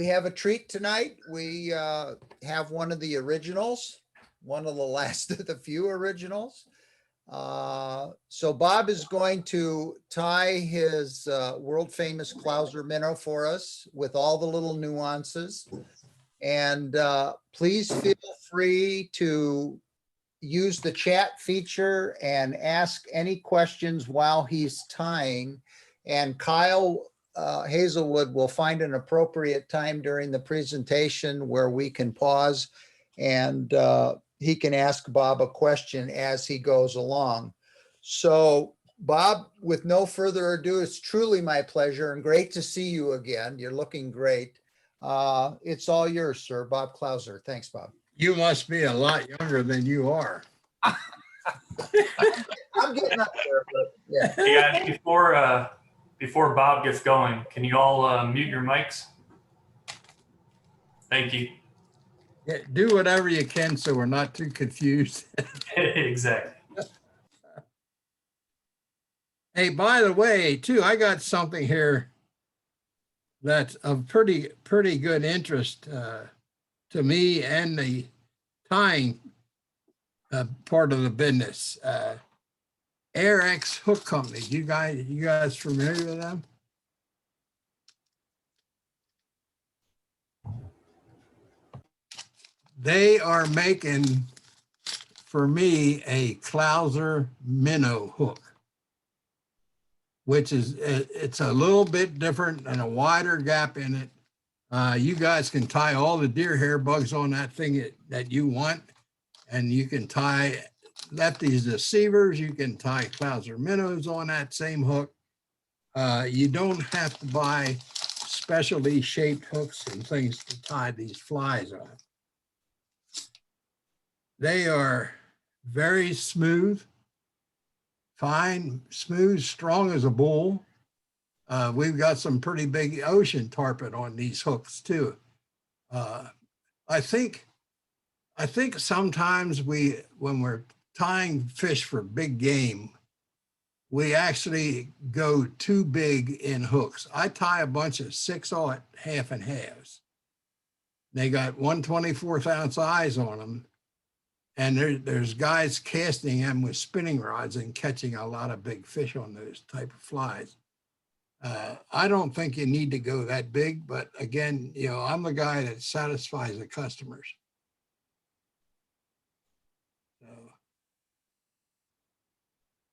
have a treat tonight. We have one of the originals, one of the last of the few originals. So Bob is going to tie his world famous Clouser Minnow for us with all the little nuances. And please feel free to use the chat feature and ask any questions while he's tying. And Kyle Hazelwood will find an appropriate time during the presentation where we can pause and he can ask Bob a question as he goes along. So Bob, with no further ado, it's truly my pleasure and great to see you again. You're looking great. It's all yours, sir. Bob Clouser. Thanks, Bob. You must be a lot younger than you are. I'm getting up there, but yeah. Yeah, before Bob gets going, can you all mute your mics? Thank you. Yeah, do whatever you can so we're not too confused. Exactly. Hey, by the way, too, I got something here that's of pretty good interest to me and the tying part of the business. AirX Hook Company. You guys familiar with them? They are making, for me, a Clouser Minnow hook, which is, it's a little bit different and a wider gap in it. You guys can tie all the deer hair bugs on that thing that you want, and you can tie lefties deceivers. You can tie Clouser minnows on that same hook. You don't have to buy specialty shaped hooks and things to tie these flies on. They are very smooth, fine, smooth, strong as a bull. We've got some pretty big ocean tarpon on these hooks too. I think sometimes when we're tying fish for big game, we actually go too big in hooks. I tie a bunch of 6/0 half and halves. They got 1/24 ounce eyes on them. And there's guys casting them with spinning rods and catching a lot of big fish on those type of flies. I don't think you need to go that big, but again, you know, I'm the guy that satisfies the customers. So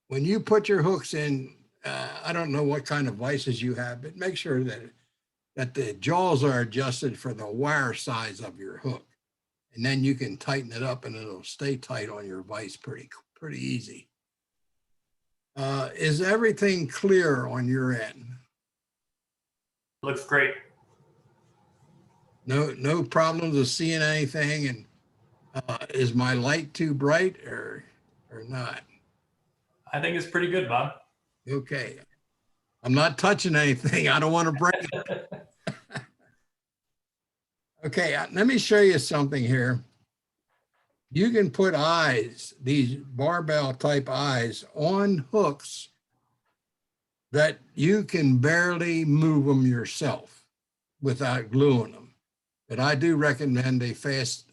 when you put your hooks in, I don't know what kind of vices you have, but make sure that the jaws are adjusted for the wire size of your hook. And then you can tighten it up and it'll stay tight on your vise pretty easy. Is everything clear on your end? Looks great. No problems with seeing anything. And is my light too bright or not? I think it's pretty good, Bob. Okay. I'm not touching anything. I don't want to break it. Okay, let me show you something here. You can put eyes, these barbell type eyes, on hooks that you can barely move them yourself without gluing them. But I do recommend a fast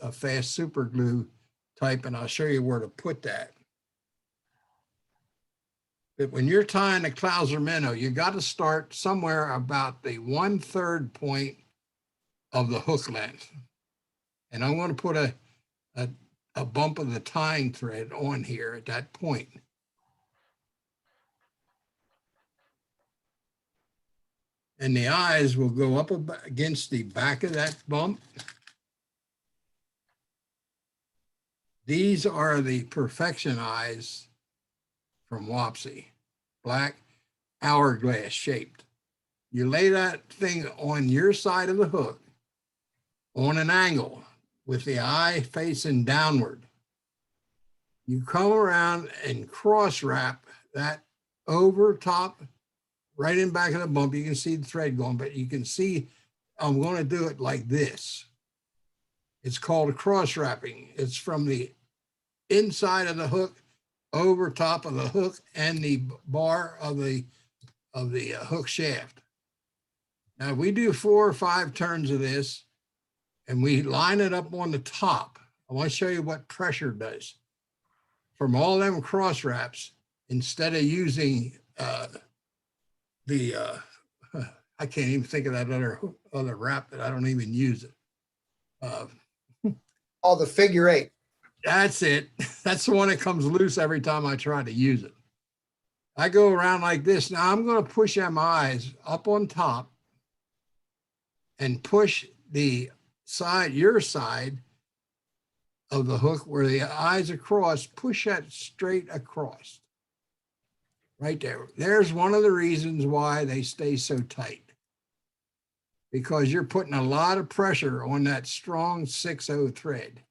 super glue type, and I'll show you where to put that. But when you're tying a Clouser Minnow, you got to start somewhere about the 1/3 point of the hook length. And I want to put a bump of the tying thread on here at that point. And the eyes will go up against the back of that bump. These are the perfection eyes from Wapsi, black, hourglass shaped. You lay that thing on your side of the hook on an angle with the eye facing downward. You come around and cross wrap that over top, right in back of the bump. You can see the thread going, but you can see I'm going to do it like this. It's called cross wrapping. It's from the inside of the hook over top of the hook and the bar of the hook shaft. Now we do 4 or 5 turns of this and we line it up on the top. I want to show you what pressure does. From all them cross wraps, instead of using I can't even think of that other wrap that I don't even use it. Oh, the figure 8. That's it. That's the one that comes loose every time I try to use it. I go around like this. Now I'm going to push them eyes up on top and push the side, your side of the hook where the eyes across, push that straight across. Right there. There's one of the reasons why they stay so tight. Because you're putting a lot of pressure on that strong 6/0 thread.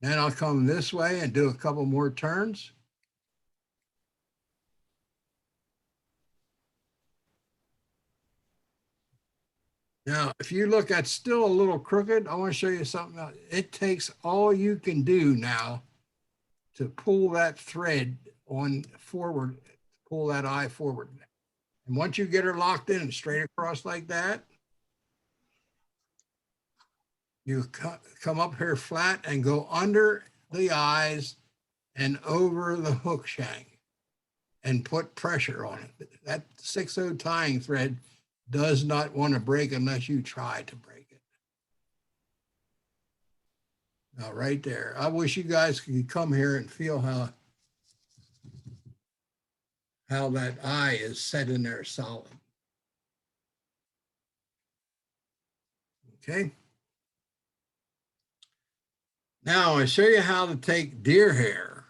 Then I'll come this way and do a couple more turns. Now, if you look at still a little crooked, I want to show you something else. It takes all you can do now to pull that thread on forward, pull that eye forward. And once you get her locked in and straight across like that, you come up here flat and go under the eyes and over the hook shank and put pressure on it. That 6/0 tying thread does not want to break unless you try to break it. Now, right there. I wish you guys could come here and feel how that eye is set in there solid. Okay. Now I show you how to take deer hair.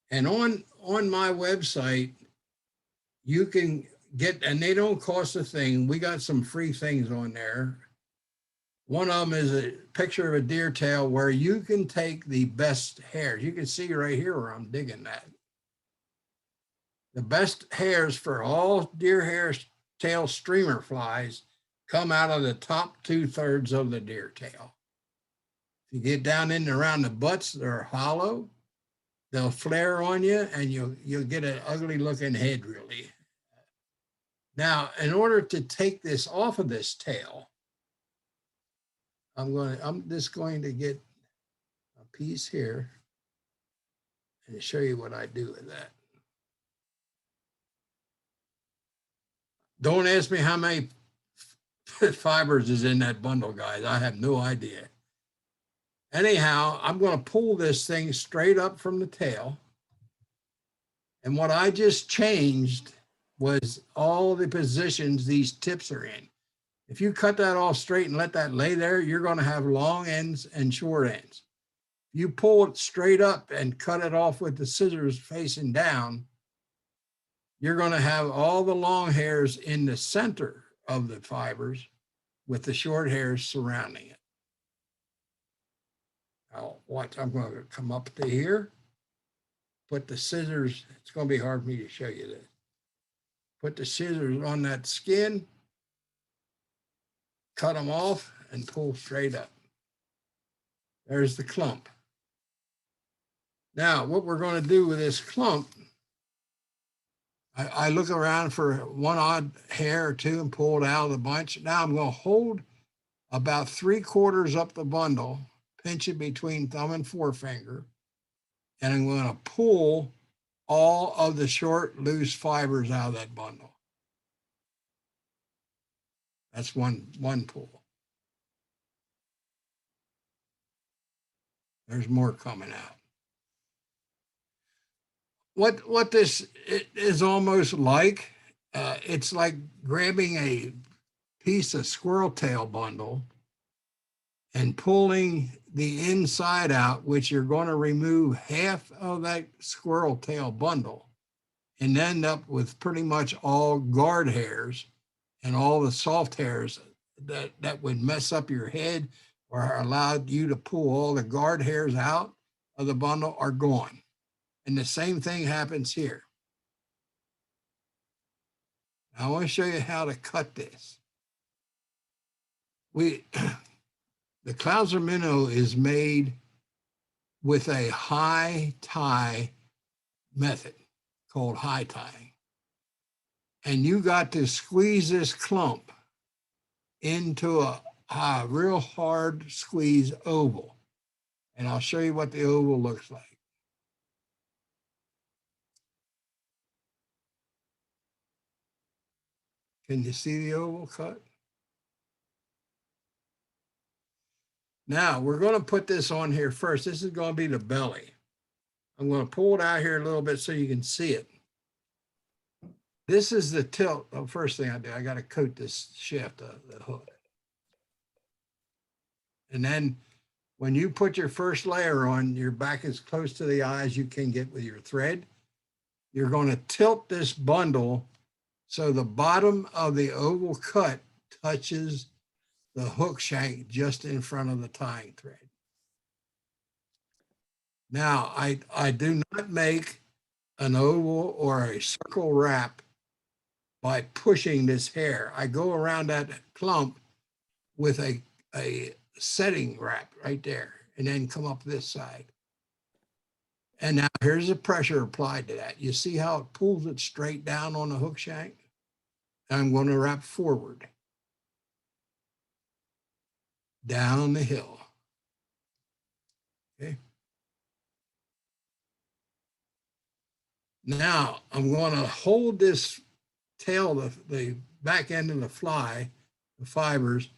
And on my website, you can get, and they don't cost a thing. We got some free things on there. One of them is a picture of a deer tail where you can take the best hairs. You can see right here where I'm digging that. The best hairs for all deer hair tail streamer flies come out of the top 2/3 of the deer tail. If you get down in around the butts, they're hollow. They'll flare on you and you'll get an ugly looking head really. Now, in order to take this off of this tail, I'm just going to get a piece here and show you what I do with that. Don't ask me how many fibers is in that bundle, guys. I have no idea. Anyhow, I'm going to pull this thing straight up from the tail. And what I just changed was all the positions these tips are in. If you cut that off straight and let that lay there, you're going to have long ends and short ends. You pull it straight up and cut it off with the scissors facing down, you're going to have all the long hairs in the center of the fibers with the short hairs surrounding it. Now, watch, I'm going to come up to here, put the scissors, it's going to be hard for me to show you this. Put the scissors on that skin, cut them off, and pull straight up. There's the clump. Now, what we're going to do with this clump, I look around for one odd hair or two and pull it out of the bunch. Now I'm going to hold about 3/4 up the bundle, pinch it between thumb and forefinger, and I'm going to pull all of the short, loose fibers out of that bundle. That's one pull. There's more coming out. What this is almost like, it's like grabbing a piece of squirrel tail bundle and pulling the inside out, which you're going to remove half of that squirrel tail bundle and end up with pretty much all guard hairs and all the soft hairs that would mess up your head or allowed you to pull all the guard hairs out of the bundle are gone. And the same thing happens here. I want to show you how to cut this. The Clouser Minnow is made with a high tie method called high tying. And you got to squeeze this clump into a real hard squeeze oval. And I'll show you what the oval looks like. Can you see the oval cut? Now we're going to put this on here first. This is going to be the belly. I'm going to pull it out here a little bit so you can see it. This is the tilt. The first thing I do, I got to coat this shaft of the hook. And then when you put your first layer on, your back as close to the eye as you can get with your thread. You're going to tilt this bundle so the bottom of the oval cut touches the hook shank just in front of the tying thread. Now, I do not make an oval or a circle wrap by pushing this hair. I go around that clump with a setting wrap right there and then come up this side. And now here's the pressure applied to that. You see how it pulls it straight down on the hook shank? I'm going to wrap forward, down the hill. Okay. Now I'm going to hold this tail, the back end of the fly, the fibers,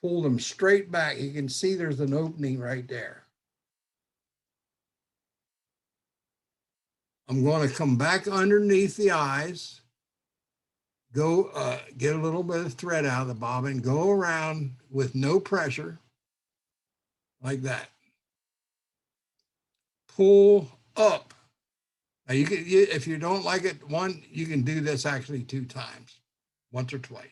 pull them straight back. You can see there's an opening right there. I'm going to come back underneath the eyes, go get a little bit of thread out of the bobbin, go around with no pressure, like that. Pull up. Now if you don't like it one, you can do this actually 2 times, once or twice.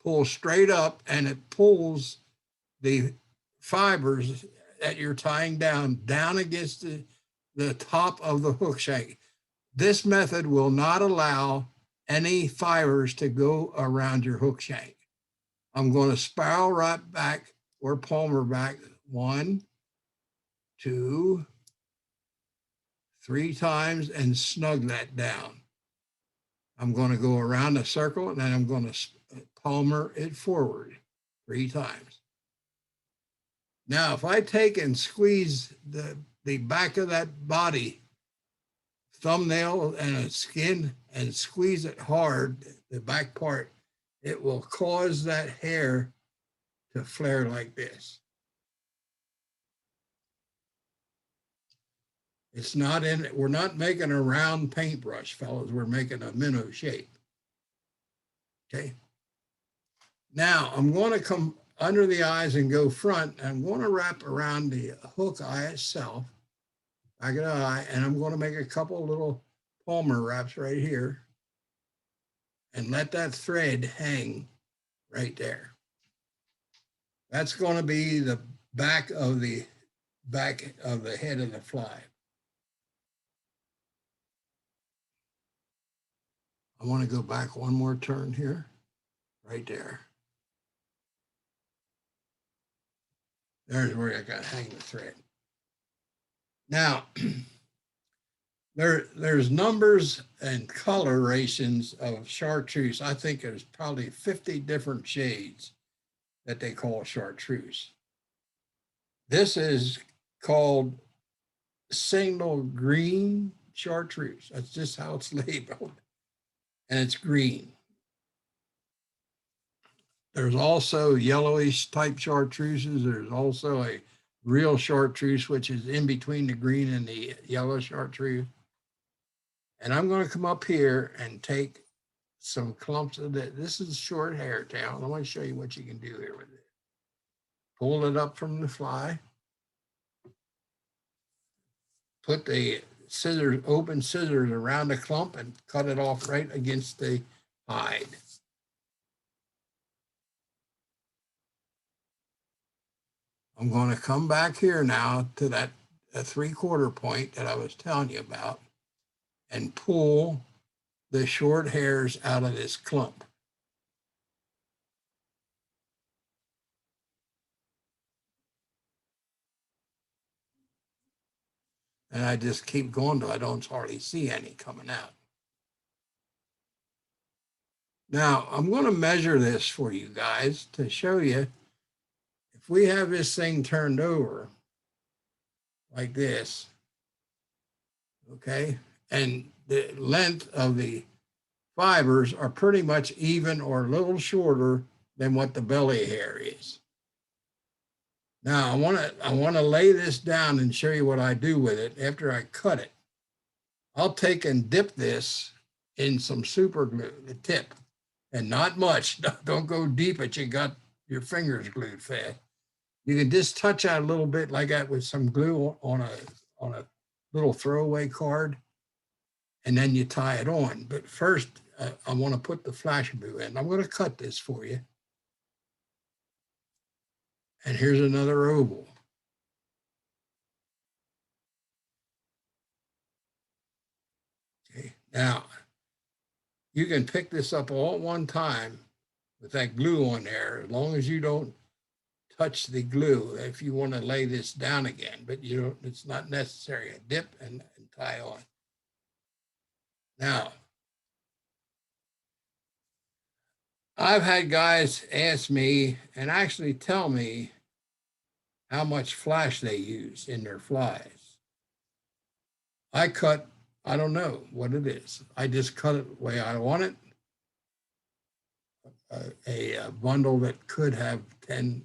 Pull straight up and it pulls the fibers that you're tying down against the top of the hook shank. This method will not allow any fibers to go around your hook shank. I'm going to spiral right back or palmer back 1, 2, 3 times and snug that down. I'm going to go around a circle and then I'm going to palmer it forward 3 times. Now, if I take and squeeze the back of that body, thumbnail and a skin, and squeeze it hard, the back part, it will cause that hair to flare like this. It's not we're not making a round paintbrush, fellas. We're making a minnow shape. Okay. Now I'm going to come under the eyes and go front. I'm going to wrap around the hook eye itself, back of the eye, and I'm going to make a couple little palmer wraps right here and let that thread hang right there. That's going to be the back of the head of the fly. I want to go back one more turn here, right there. There's where I got to hang the thread. Now, there's numbers and colorations of chartreuse. I think there's probably 50 different shades that they call chartreuse. This is called signal green chartreuse. That's just how it's labeled. And it's green. There's also yellowish type chartreuses. There's also a real chartreuse, which is in between the green and the yellow chartreuse. And I'm going to come up here and take some clumps of that. This is short hair tail. I want to show you what you can do here with it. Pull it up from the fly. Put the scissors, open scissors around the clump and cut it off right against the hide. I'm going to come back here now to that 3/4 point that I was telling you about and pull the short hairs out of this clump. And I just keep going till I don't hardly see any coming out. Now, I'm going to measure this for you guys to show you if we have this thing turned over like this, okay, and the length of the fibers are pretty much even or a little shorter than what the belly hair is. Now, I want to lay this down and show you what I do with it after I cut it. I'll take and dip this in some super glue, the tip, and not much. Don't go deep if you got your fingers glued fast. You can just touch out a little bit like that with some glue on a little throwaway card, and then you tie it on. But first, I want to put the flash glue in. I'm going to cut this for you. And here's another oval. Okay, now you can pick this up all at one time with that glue on there, as long as you don't touch the glue if you want to lay this down again, but you don't, it's not necessary. A dip and tie on. Now, I've had guys ask me and actually tell me how much flash they use in their flies. I don't know what it is. I just cut it the way I want it. A bundle that could have 10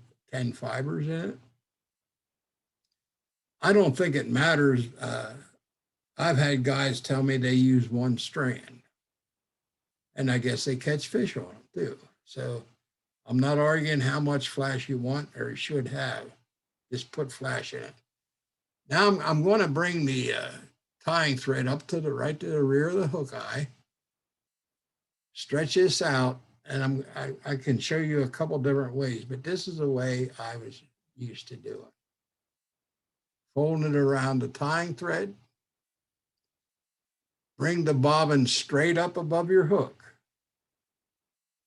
fibers in it. I don't think it matters. I've had guys tell me they use one strand, and I guess they catch fish on them too. So I'm not arguing how much flash you want or should have. Just put flash in it. Now I'm going to bring the tying thread up to the right to the rear of the hook eye. Stretch this out, and I can show you a couple different ways, but this is the way I was used to do it. Fold it around the tying thread. Bring the bobbin straight up above your hook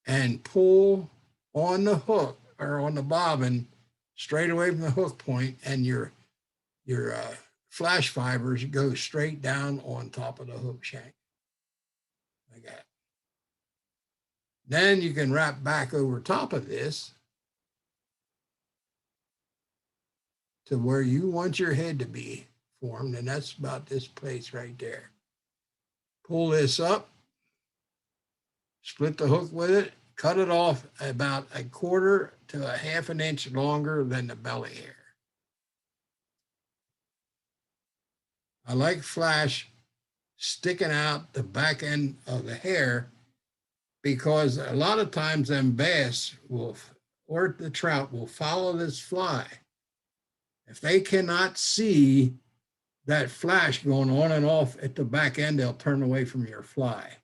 and pull on the hook or on the bobbin straight away from the hook point, and your flash fibers go straight down on top of the hook shank like that. Then you can wrap back over top of this to where you want your head to be formed, and that's about this place right there. Pull this up, split the hook with it, cut it off about 1/4 to 1/2 an inch longer than the belly hair. I like flash sticking out the back end of the hair because a lot of times them bass will, or the trout will follow this fly. If they cannot see that flash going on and off at the back end, they'll turn away from your fly.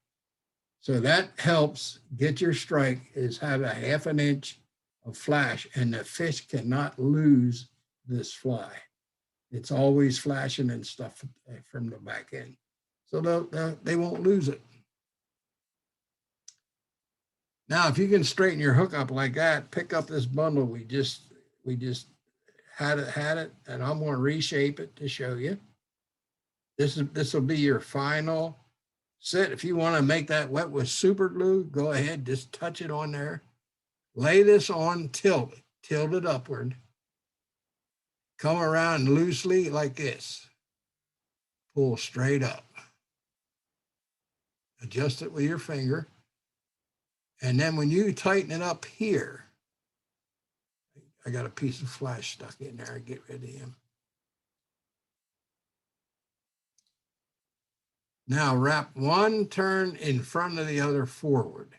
So that helps get your strike, is have 1/2 an inch of flash, and the fish cannot lose this fly. It's always flashing and stuff from the back end. So they won't lose it. Now, if you can straighten your hook up like that, pick up this bundle. We just had it, and I'm going to reshape it to show you. This will be your final set. If you want to make that wet with super glue, go ahead, just touch it on there. Lay this on, tilt it upward. Come around loosely like this. Pull straight up. Adjust it with your finger. And then when you tighten it up here, I got a piece of flash stuck in there. Get rid of him. Now wrap one turn in front of the other forward.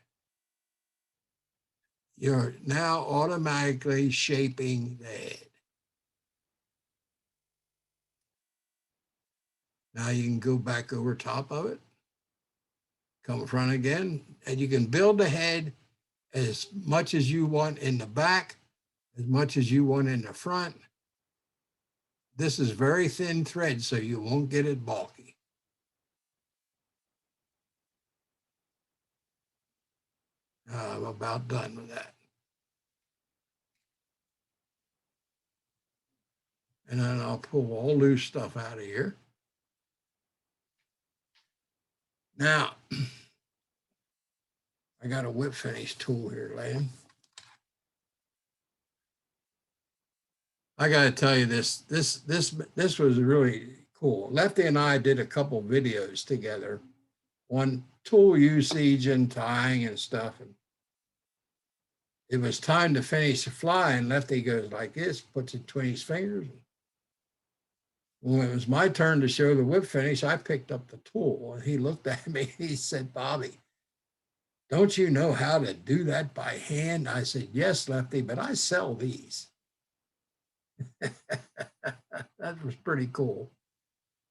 You're now automatically shaping the head. Now you can go back over top of it, come in front again, and you can build the head as much as you want in the back, as much as you want in the front. This is very thin thread, so you won't get it bulky. I'm about done with that. And then I'll pull all loose stuff out of here. Now, I got a whip finish tool here, Layden. I got to tell you this was really cool. Lefty and I did a couple videos together on tool usage and tying and stuff. And it was time to finish the fly, and Lefty goes like this, puts it between his fingers. When it was my turn to show the whip finish, I picked up the tool, and he looked at me. He said, "Bobby, don't you know how to do that by hand?" I said, "Yes, Lefty, but I sell these." That was pretty cool.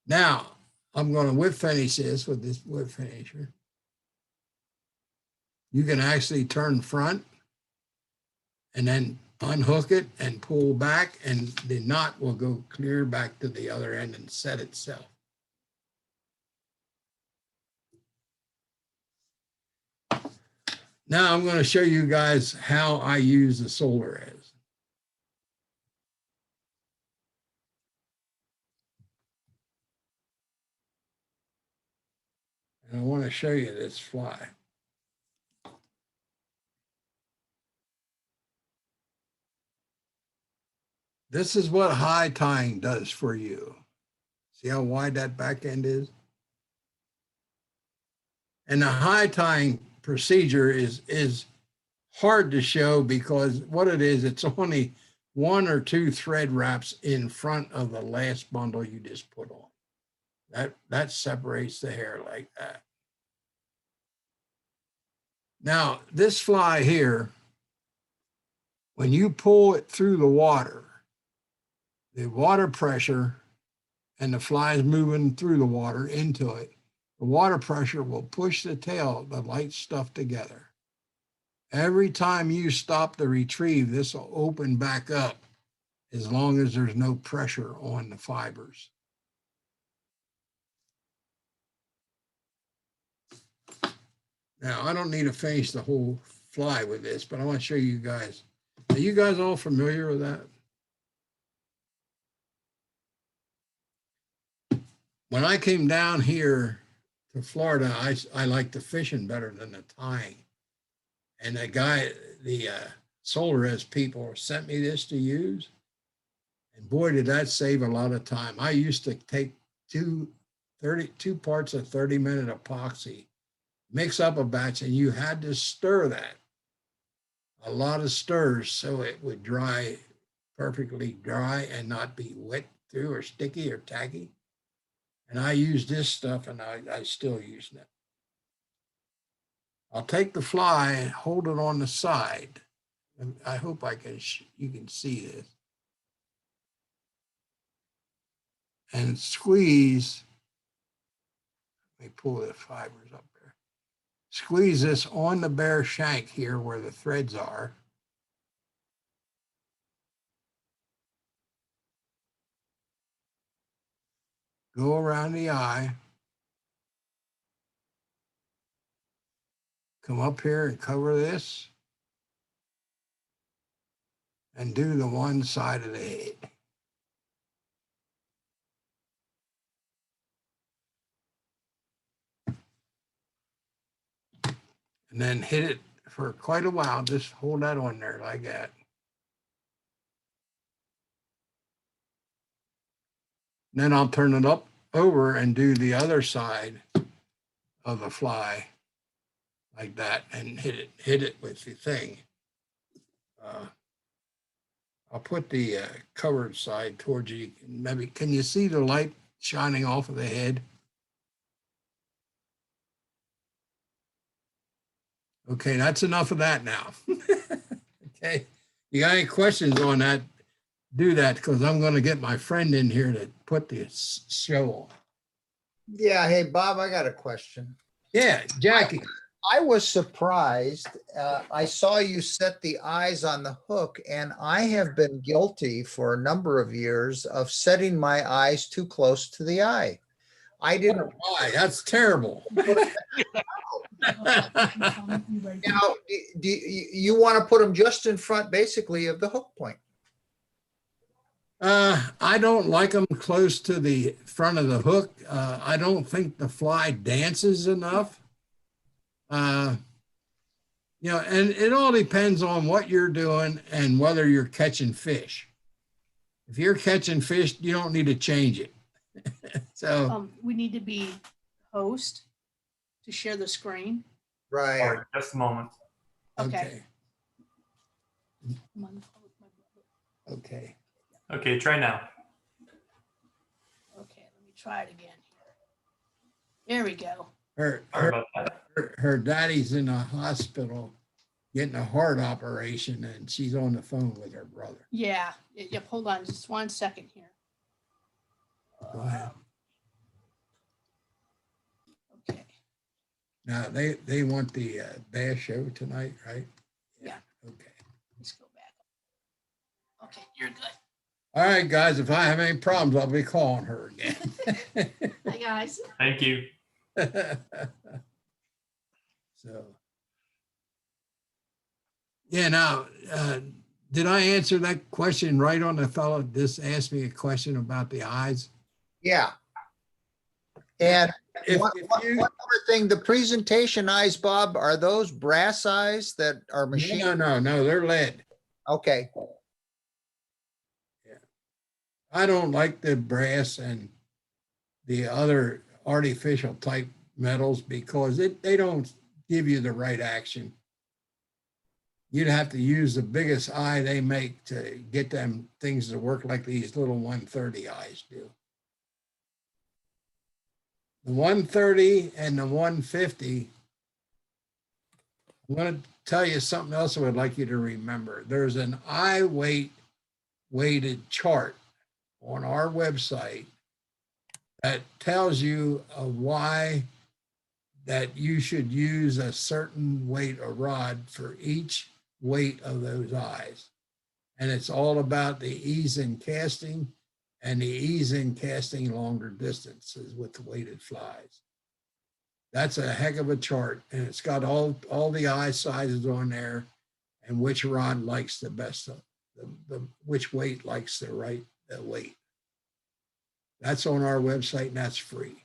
Now, I'm going to whip finish this with this whip finisher. You can actually turn front and then unhook it and pull back, and the knot will go clear back to the other end and set itself. Now I'm going to show you guys how I use the socialize. And I want to show you this fly. This is what high tying does for you. See how wide that back end is? And the high tying procedure is hard to show because what it is, it's only 1 or 2 thread wraps in front of the last bundle you just put on. That separates the hair like that. Now, this fly here, when you pull it through the water pressure and the fly is moving through the water into it, the water pressure will push the tail, the light stuff together. Every time you stop the retrieve, this will open back up as long as there's no pressure on the fibers. Now, I don't need to finish the whole fly with this, but I want to show you guys. Are you guys all familiar with that? When I came down here to Florida, I like the fishing better than the tying. And the guy, the socialize people sent me this to use. And boy, did that save a lot of time. I used to take two parts of 30-minute epoxy, mix up a batch, and you had to stir that. A lot of stirs so it would dry perfectly dry and not be wet through or sticky or tacky. And I used this stuff, and I still use it. I'll take the fly and hold it on the side. And I hope you can see this. And squeeze. Let me pull the fibers up there. Squeeze this on the bare shank here where the threads are. Go around the eye. Come up here and cover this. And do the one side of the head. And then hit it for quite a while. Just hold that on there like that. Then I'll turn it up over and do the other side of the fly like that and hit it with the thing. I'll put the covered side towards you. Maybe, can you see the light shining off of the head? Okay, that's enough of that now. Okay, you got any questions on that? Do that, because I'm going to get my friend in here to put this show on. Yeah, hey, Bob, I got a question. Yeah, Jackie. I was surprised. I saw you set the eyes on the hook, and I have been guilty for a number of years of setting my eyes too close to the eye. I didn't. Why? That's terrible. Now, do you want to put them just in front, basically, of the hook point? I don't like them close to the front of the hook. I don't think the fly dances enough. You know, and it all depends on what you're doing and whether you're catching fish. If you're catching fish, you don't need to change it. So, We need to be host to share the screen. All Right. right, just a moment. Okay. okay, I'm on the phone with my brother. okay. Okay, try now. Okay, let me try it again here. There we go. Sorry about that. Her daddy's in a hospital getting a heart operation, and she's on the phone with her brother. Yeah. Yep. Hold on just 1 second here. Go ahead. Okay. Now they want the bass show tonight, right? Yeah. Okay. Let's go back. Okay, you're good. All right, guys. If I have any problems, I'll be calling her again. Hi, guys. Thank you. So, yeah. Now, did I answer that question right on? The fellow just asked me a question about the eyes. Yeah. And If one you, more thing, the presentation eyes, Bob, are those brass eyes that are machine? no, they're lead. Okay. I don't like the brass and the other artificial type metals because they don't give you the right action. You'd have to use the biggest eye they make to get them things to work like these little 130 eyes do. The 130 and the 150, I'm going to tell you something else I would like you to remember. There's an eye weighted chart on our website that tells you why that you should use a certain weight of rod for each weight of those eyes. And it's all about the ease in casting and the ease in casting longer distances with the weighted flies. That's a heck of a chart, and it's got all the eye sizes on there and which rod likes the best, which weight likes the right weight. That's on our website, and that's free.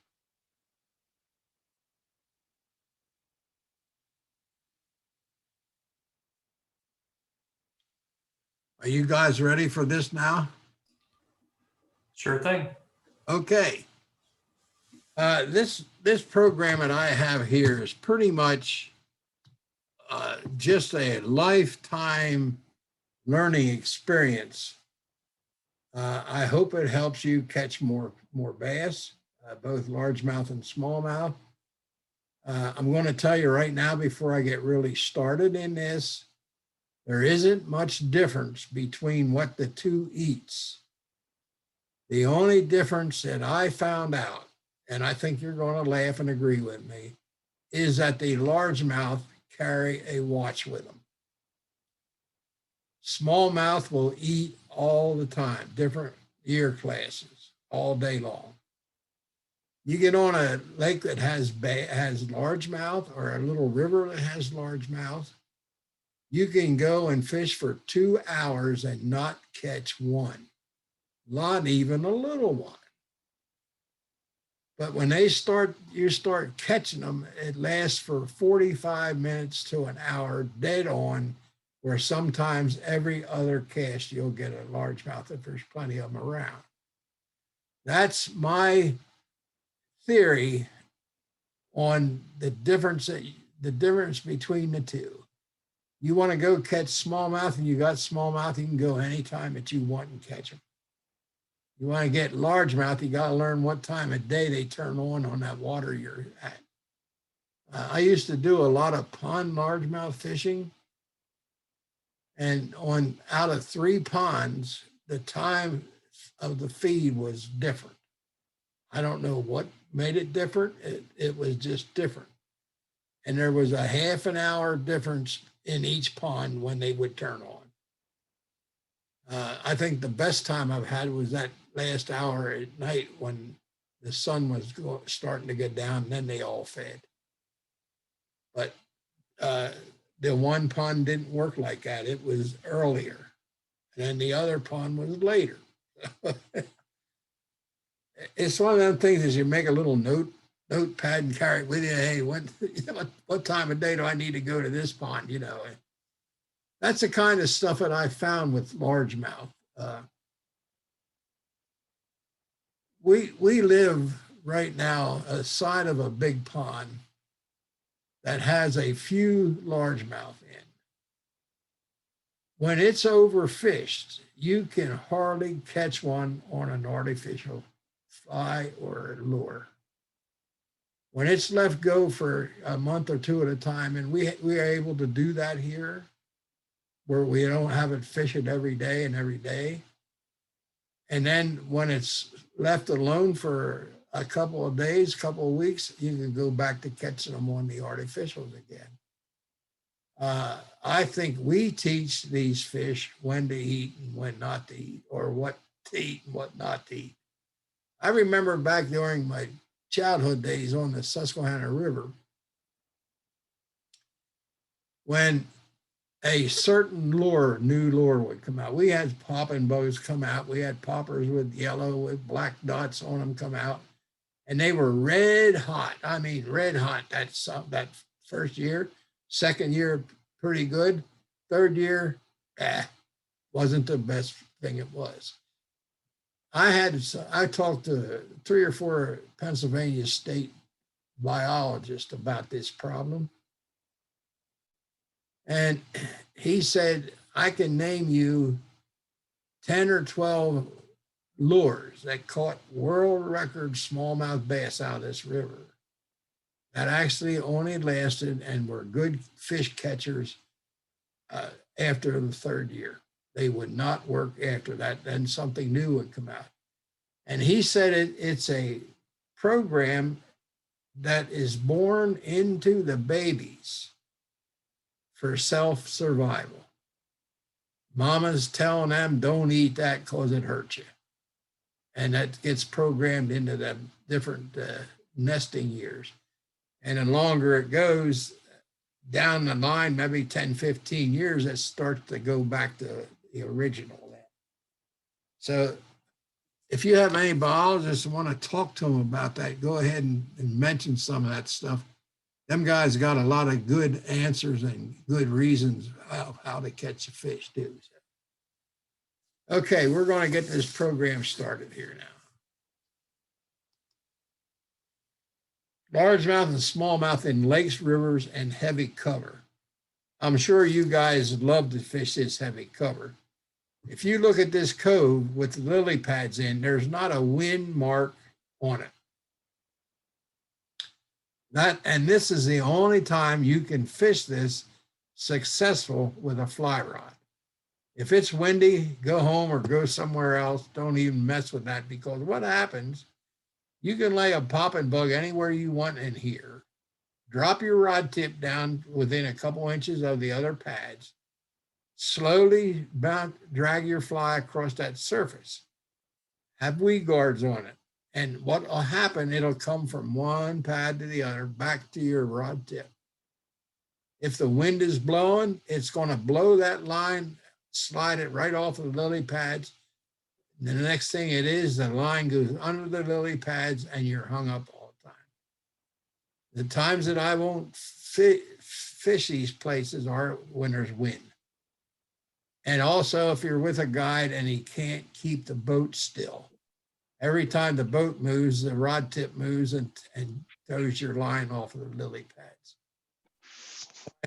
Are you guys ready for this now? Sure thing. Okay. This program that I have here is pretty much just a lifetime learning experience. I hope it helps you catch more bass, both largemouth and smallmouth. I'm going to tell you right now before I get really started in this, there isn't much difference between what the two eats. The only difference that I found out, and I think you're going to laugh and agree with me, is that the largemouth carry a watch with them. Smallmouth will eat all the time, different year classes, all day long. You get on a lake that has largemouth or a little river that has largemouth, you can go and fish for 2 hours and not catch one, not even a little one. But when you start catching them, it lasts for 45 minutes to an hour dead on, where sometimes every other cast you'll get a largemouth if there's plenty of them around. That's my theory on the difference between the two. You want to go catch smallmouth and you got smallmouth, you can go anytime that you want and catch them. You want to get largemouth, you got to learn what time of day they turn on that water you're at. I used to do a lot of pond largemouth fishing, and out of 3 ponds, the time of the feed was different. I don't know what made it different. It was just different. And there was a half an hour difference in each pond when they would turn on. I think the best time I've had was that last hour at night when the sun was starting to go down, and then they all fed. But the one pond didn't work like that. It was earlier, and then the other pond was later. It's one of them things is you make a little notepad and carry it with you. Hey, what time of day do I need to go to this pond? You know, that's the kind of stuff that I found with largemouth. We live right now aside of a big pond that has a few largemouth in. When it's overfished, you can hardly catch one on an artificial fly or lure. When it's left go for a month or two at a time, and we are able to do that here, where we don't have it fish it every day and every day. And then when it's left alone for a couple of days, couple of weeks, you can go back to catching them on the artificials again. I think we teach these fish when to eat and when not to eat, or what to eat and what not to eat. I remember back during my childhood days on the Susquehanna River, when a certain new lure would come out. We had popping bugs come out. We had poppers with yellow with black dots on them come out. And they were red hot. I mean, red hot. That first year. Second year, pretty good. Third year, wasn't the best thing it was. I talked to 3 or 4 Pennsylvania state biologists about this problem. And he said, I can name you 10 or 12 lures that caught world record smallmouth bass out of this river that actually only lasted and were good fish catchers after the 3rd year. They would not work after that. Then something new would come out. And he said it's a program that is born into the babies for self-survival. Mama's telling them, don't eat that because it hurts you. And that gets programmed into them different nesting years. And the longer it goes down the line, maybe 10, 15 years, it starts to go back to the original. So if you have any biologists who want to talk to them about that, go ahead and mention some of that stuff. Them guys got a lot of good answers and good reasons how to catch a fish too. Okay, we're going to get this program started here now. Largemouth and smallmouth in lakes, rivers, and heavy cover. I'm sure you guys love to fish this heavy cover. If you look at this cove with the lily pads in, there's not a wind mark on it. And this is the only time you can fish this successful with a fly rod. If it's windy, go home or go somewhere else. Don't even mess with that, because what happens, you can lay a popping bug anywhere you want in here, drop your rod tip down within a couple inches of the other pads, slowly drag your fly across that surface, have weed guards on it. And what will happen, it'll come from one pad to the other, back to your rod tip. If the wind is blowing, it's going to blow that line, slide it right off of the lily pads. And then the next thing it is, the line goes under the lily pads and you're hung up all the time. The times that I won't fish these places are when there's wind. And also if you're with a guide and he can't keep the boat still. Every time the boat moves, the rod tip moves and throws your line off of the lily pads.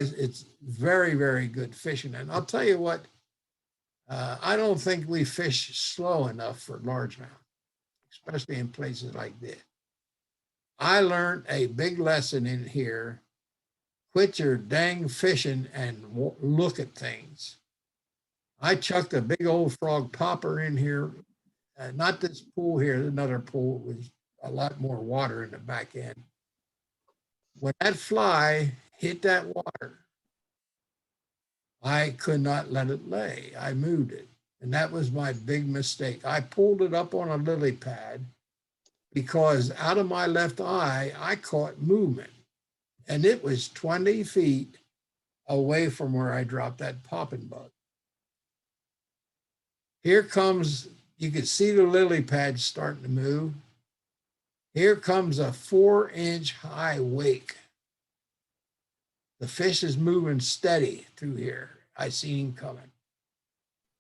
It's very, very good fishing. And I'll tell you what, I don't think we fish slow enough for largemouth, especially in places like this. I learned a big lesson in here. Quit your dang fishing and look at things. I chucked a big old frog popper in here. Not this pool here, another pool with a lot more water in the back end. When that fly hit that water, I could not let it lay. I moved it. And that was my big mistake. I pulled it up on a lily pad because out of my left eye, I caught movement. And it was 20 feet away from where I dropped that popping bug. Here comes you could see the lily pads starting to move. Here comes a 4-inch high wake. The fish is moving steady through here. I seen him coming.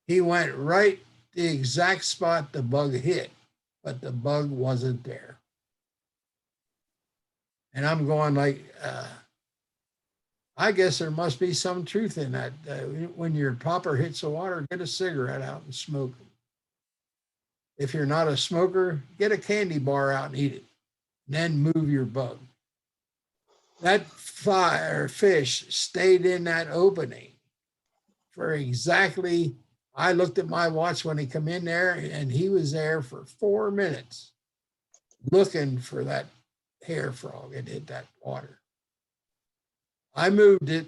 He went right the exact spot the bug hit, but the bug wasn't there. And I'm going like, I guess there must be some truth in that. When your popper hits the water, get a cigarette out and smoke it. If you're not a smoker, get a candy bar out and eat it. Then move your bug. That fish stayed in that opening for exactly, I looked at my watch when he come in there, and he was there for 4 minutes looking for that hair frog that hit that water. I moved it,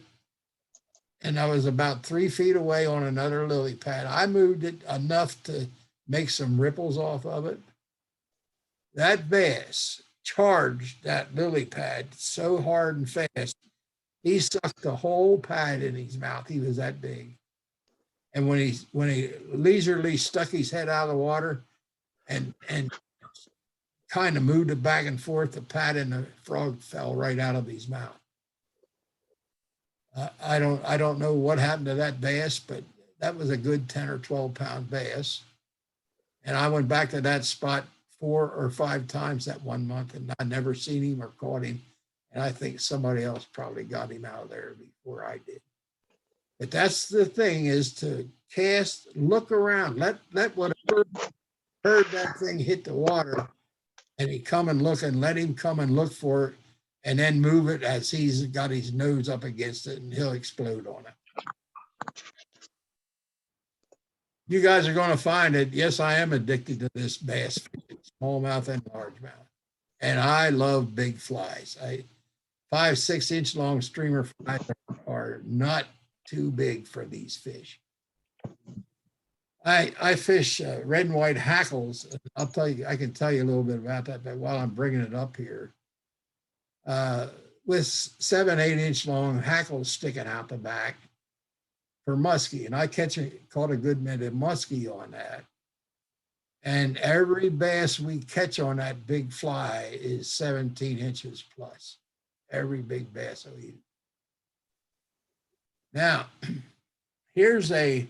and I was about 3 feet away on another lily pad. I moved it enough to make some ripples off of it. That bass charged that lily pad so hard and fast, he sucked the whole pad in his mouth. He was that big. And when he leisurely stuck his head out of the water and kind of moved it back and forth, the pad and the frog fell right out of his mouth. I don't know what happened to that bass, but that was a good 10 or 12 pound bass. And I went back to that spot 4 or 5 times that 1 month, and I never seen him or caught him. And I think somebody else probably got him out of there before I did. But that's the thing, is to cast, look around, let whatever heard that thing hit the water, and he come and look, and let him come and look for it, and then move it as he's got his nose up against it, and he'll explode on it. You guys are going to find it. Yes, I am addicted to this bass fishing, smallmouth and largemouth. And I love big flies. 5-6 inch long streamer flies are not too big for these fish. I fish red and white hackles. I'll tell you, I can tell you a little bit about that, but while I'm bringing it up here, with 7-8 inch long hackles sticking out the back for muskie, and I caught a good bit of muskie on that. And every bass we catch on that big fly is 17 inches plus. Every big bass I eat. Now, here's a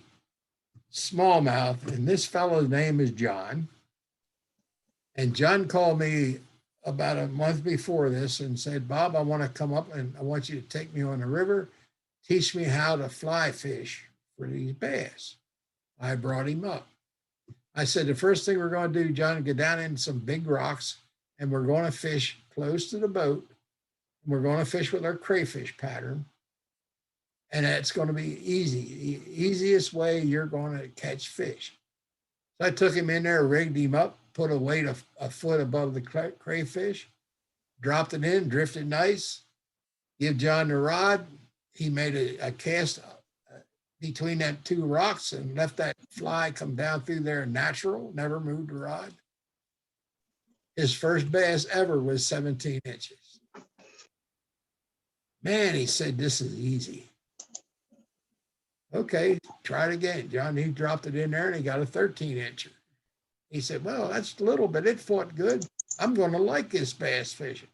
smallmouth, and this fellow's name is John. And John called me about a month before this and said, Bob, I want to come up and I want you to take me on the river, teach me how to fly fish for these bass. I brought him up. I said, the first thing we're going to do, John, get down in some big rocks, and we're going to fish close to the boat. And we're going to fish with our crayfish pattern. And it's going to be easy, the easiest way you're going to catch fish. So I took him in there, rigged him up, put a weight a foot above the crayfish, dropped it in, drifted nice, give John the rod. He made a cast between that 2 rocks and left that fly come down through there natural, never moved the rod. His first bass ever was 17 inches. Man, he said, this is easy. Okay, try it again. John, he dropped it in there and he got a 13 incher. He said, well, that's a little bit, it fought good. I'm going to like this bass fishing.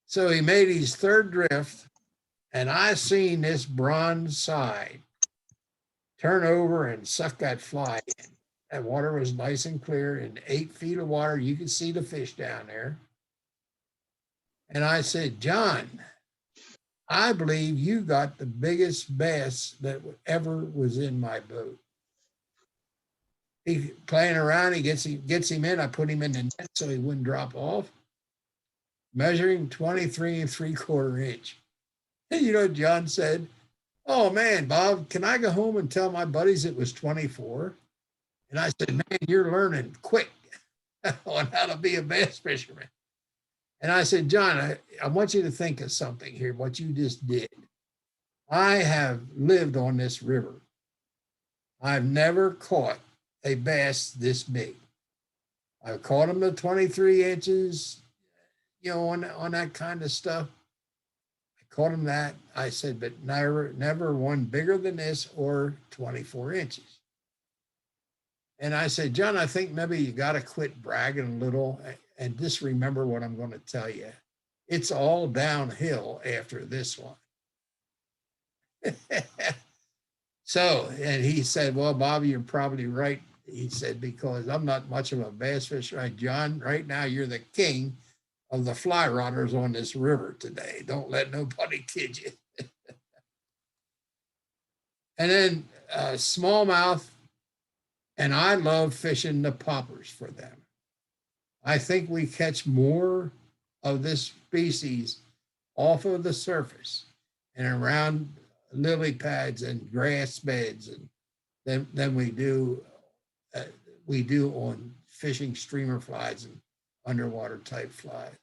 So he made his 3rd drift, and I seen this bronze side turn over and suck that fly in. That water was nice and clear. In 8 feet of water, you could see the fish down there. And I said, John, I believe you got the biggest bass that ever was in my boat. He playing around, he gets him in. I put him in the net so he wouldn't drop off. Measuring 23 3/4 inch. And you know, John said, oh man, Bob, can I go home and tell my buddies it was 24? And I said, man, you're learning quick on how to be a bass fisherman. And I said, John, I want you to think of something here, what you just did. I have lived on this river. I've never caught a bass this big. I've caught them to 23 inches, you know, on that kind of stuff. I caught them that. I said, but never one bigger than this or 24 inches. And I said, John, I think maybe you got to quit bragging a little and just remember what I'm going to tell you. It's all downhill after this one. So, and he said, well, Bobby, you're probably right. He said, because I'm not much of a bass fisher. John, right now you're the king of the fly rodders on this river today. Don't let nobody kid you. And then smallmouth, and I love fishing the poppers for them. I think we catch more of this species off of the surface and around lily pads and grass beds and than we do on fishing streamer flies and underwater type flies.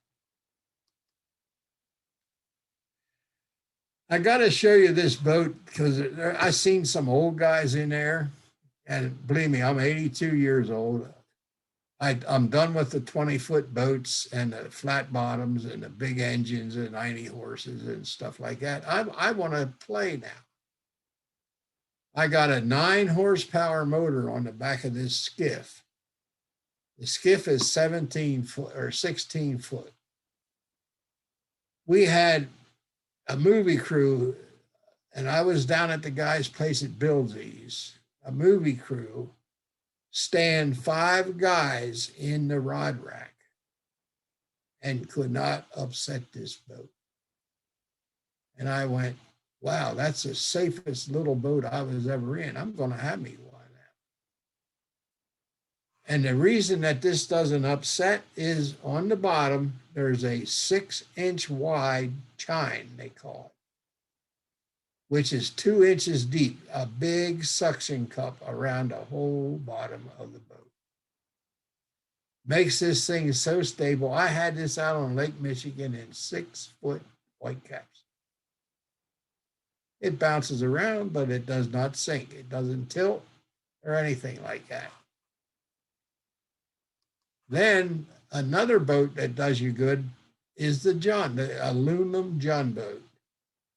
I got to show you this boat because I seen some old guys in there, and believe me, I'm 82 years old. I'm done with the 20-foot boats and the flat bottoms and the big engines and 90 horses and stuff like that. I want to play now. I got a 9 horsepower motor on the back of this skiff. The skiff is 17 foot or 16 foot. We had a movie crew, and I was down at the guy's place that builds these. A movie crew stand 5 guys in the rod rack and could not upset this boat. And I went, wow, that's the safest little boat I was ever in. I'm going to have me one now. And the reason that this doesn't upset is on the bottom, there's a 6-inch wide chine, they call it, which is 2 inches deep, a big suction cup around the whole bottom of the boat. Makes this thing so stable. I had this out on Lake Michigan in 6-foot whitecaps. It bounces around, but it does not sink. It doesn't tilt or anything like that. Then another boat that does you good is the aluminum John boat.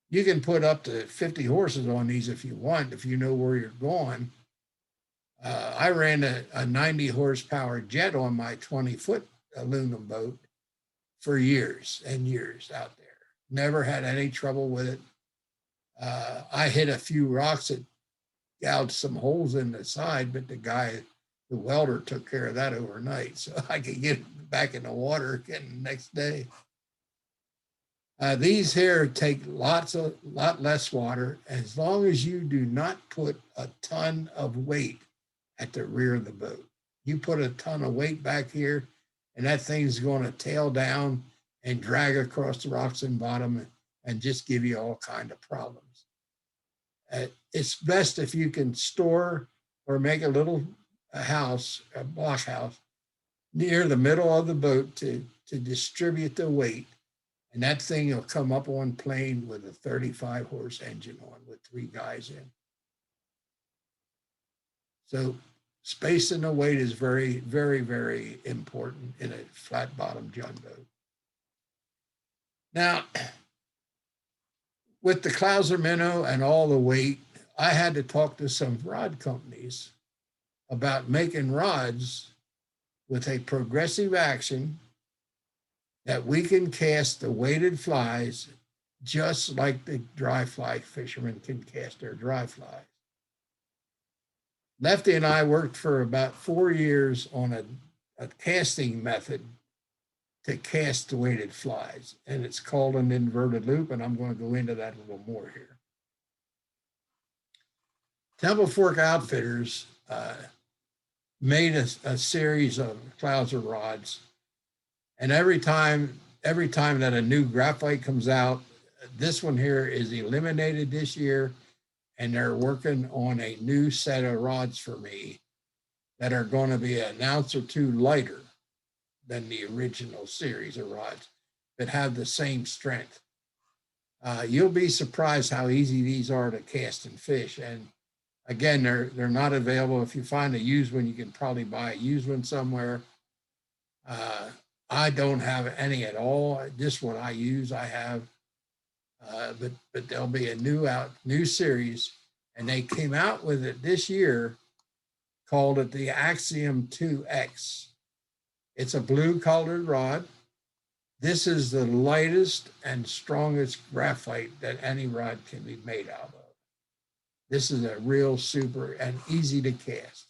You can put up to 50 horses on these if you want, if you know where you're going. I ran a 90 horsepower jet on my 20-foot aluminum boat for years and years out there. Never had any trouble with it. I hit a few rocks that gouged some holes in the side, but the welder took care of that overnight, so I could get back in the water again the next day. These here take lot less water, as long as you do not put a ton of weight at the rear of the boat. You put a ton of weight back here, and that thing's going to tail down and drag across the rocks and bottom and just give you all kind of problems. It's best if you can store or make a little house, a block house, near the middle of the boat to distribute the weight. And that thing will come up on plane with a 35 horse engine on with 3 guys in. So spacing the weight is very, very, very important in a flat bottom John boat. Now, with the Clouser Minnow and all the weight, I had to talk to some rod companies about making rods with a progressive action that we can cast the weighted flies just like the dry fly fishermen can cast their dry flies. Lefty and I worked for about 4 years on a casting method to cast the weighted flies, and it's called an inverted loop, and I'm going to go into that a little more here. Temple Fork Outfitters made a series of Clouser rods, and every time that a new graphite comes out, this one here is eliminated this year, and they're working on a new set of rods for me that are going to be an ounce or 2 lighter than the original series of rods, that have the same strength. You'll be surprised how easy these are to cast and fish. And again, they're not available. If you find a used one, you can probably buy a used one somewhere. I don't have any at all. This one I use, I have, but there'll be a new series, and they came out with it this year called it the Axiom 2X. It's a blue colored rod. This is the lightest and strongest graphite that any rod can be made out of. This is a real super and easy to cast.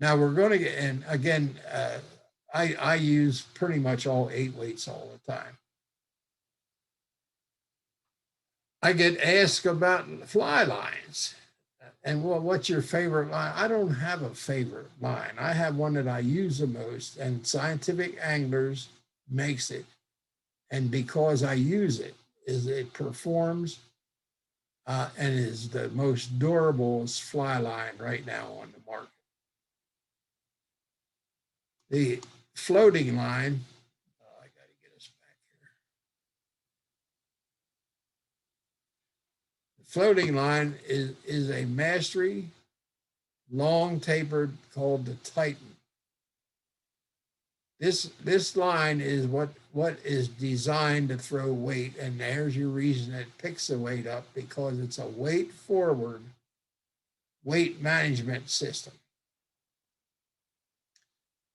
Now we're going to get, and again, I use pretty much all 8 weights all the time. I get asked about fly lines. And well, what's your favorite line? I don't have a favorite line. I have one that I use the most, and Scientific Anglers makes it. And because I use it, it performs and is the most durable fly line right now on the market. The floating line, I got to get us back here. The floating line is a mastery, long tapered, called the Titan. This line is what is designed to throw weight, and there's your reason it picks the weight up, because it's a weight forward weight management system.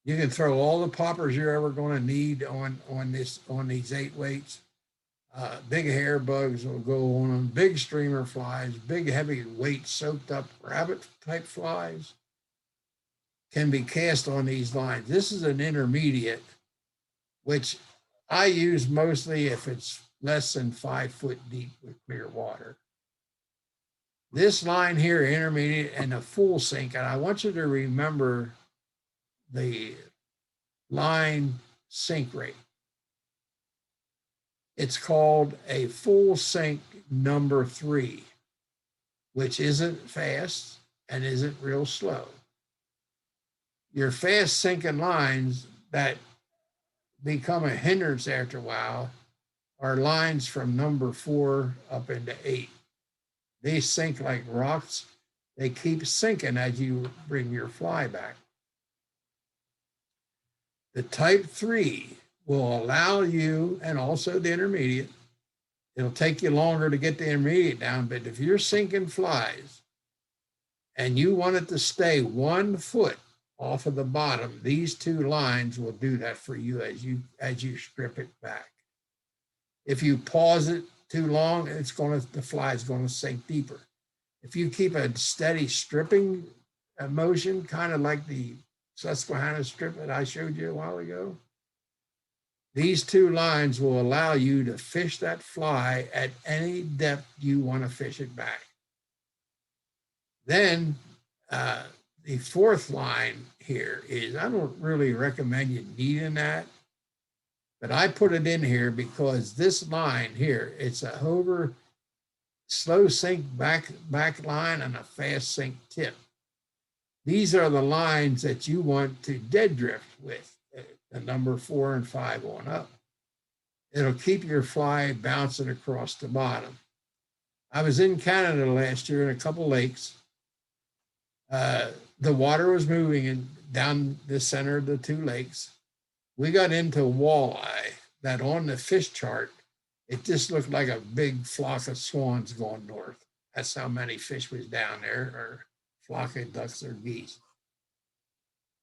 You can throw all the poppers you're ever going to need on these 8 weights. Big hair bugs will go on them, big streamer flies, big heavy weight soaked up rabbit type flies can be cast on these lines. This is an intermediate, which I use mostly if it's less than 5 foot deep with clear water. This line here, intermediate and a full sink, and I want you to remember the line sink rate. It's called a full sink number 3, which isn't fast and isn't real slow. Your fast sinking lines that become a hindrance after a while are lines from number 4 up into 8. They sink like rocks. They keep sinking as you bring your fly back. The type 3 will allow you, and also the intermediate, it'll take you longer to get the intermediate down, but if you're sinking flies and you want it to stay 1 foot off of the bottom, these 2 lines will do that for you as you strip it back. If you pause it too long, the fly is going to sink deeper. If you keep a steady stripping motion, kind of like the Susquehanna strip that I showed you a while ago, these 2 lines will allow you to fish that fly at any depth you want to fish it back. Then the 4th line here is, I don't really recommend you needing that, but I put it in here because this line here, it's a hover, slow sink back line and a fast sink tip. These are the lines that you want to dead drift with, the number 4 and 5 on up. It'll keep your fly bouncing across the bottom. I was in Canada last year in a couple lakes. The water was moving down the center of the 2 lakes. We got into walleye that on the fish chart, it just looked like a big flock of swans going north. That's how many fish was down there, or flock of ducks or geese.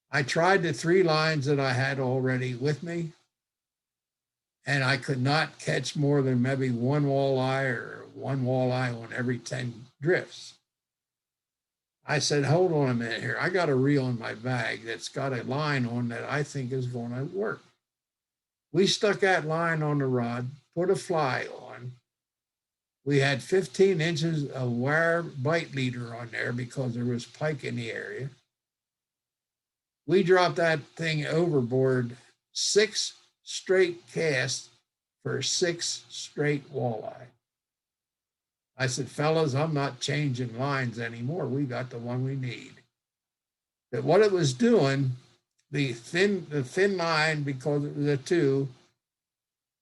I tried the 3 lines that I had already with me, and I could not catch more than maybe 1 walleye or 1 walleye on every 10 drifts. I said, hold on a minute here. I got a reel in my bag that's got a line on that I think is going to work. We stuck that line on the rod, put a fly on. We had 15 inches of wire bite leader on there because there was pike in the area. We dropped that thing overboard 6 straight casts for 6 straight walleye. I said, fellas, I'm not changing lines anymore. We got the one we need. But what it was doing, the thin line, because it was a 2,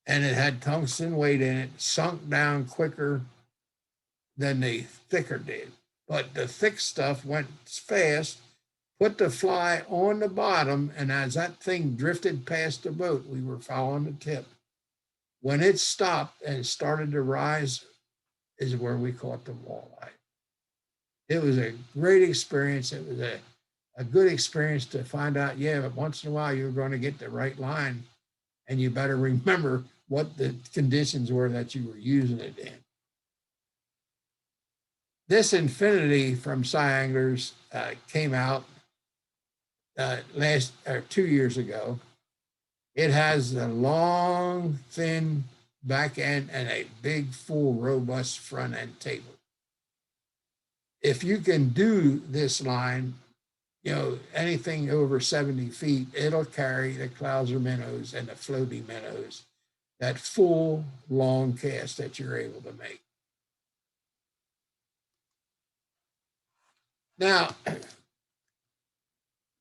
and it had tungsten weight in it, sunk down quicker than the thicker did. But the thick stuff went fast, put the fly on the bottom, and as that thing drifted past the boat, we were following the tip. When it stopped and started to rise is where we caught the walleye. It was a great experience. It was a good experience to find out, yeah, but once in a while you're going to get the right line, and you better remember what the conditions were that you were using it in. This Infinity from Scianglers came out 2 years ago. It has a long, thin back end and a big, full, robust front end table. If you can do this line, anything over 70 feet, it'll carry the Clouser minnows and the floaty minnows, that full, long cast that you're able to make. Now,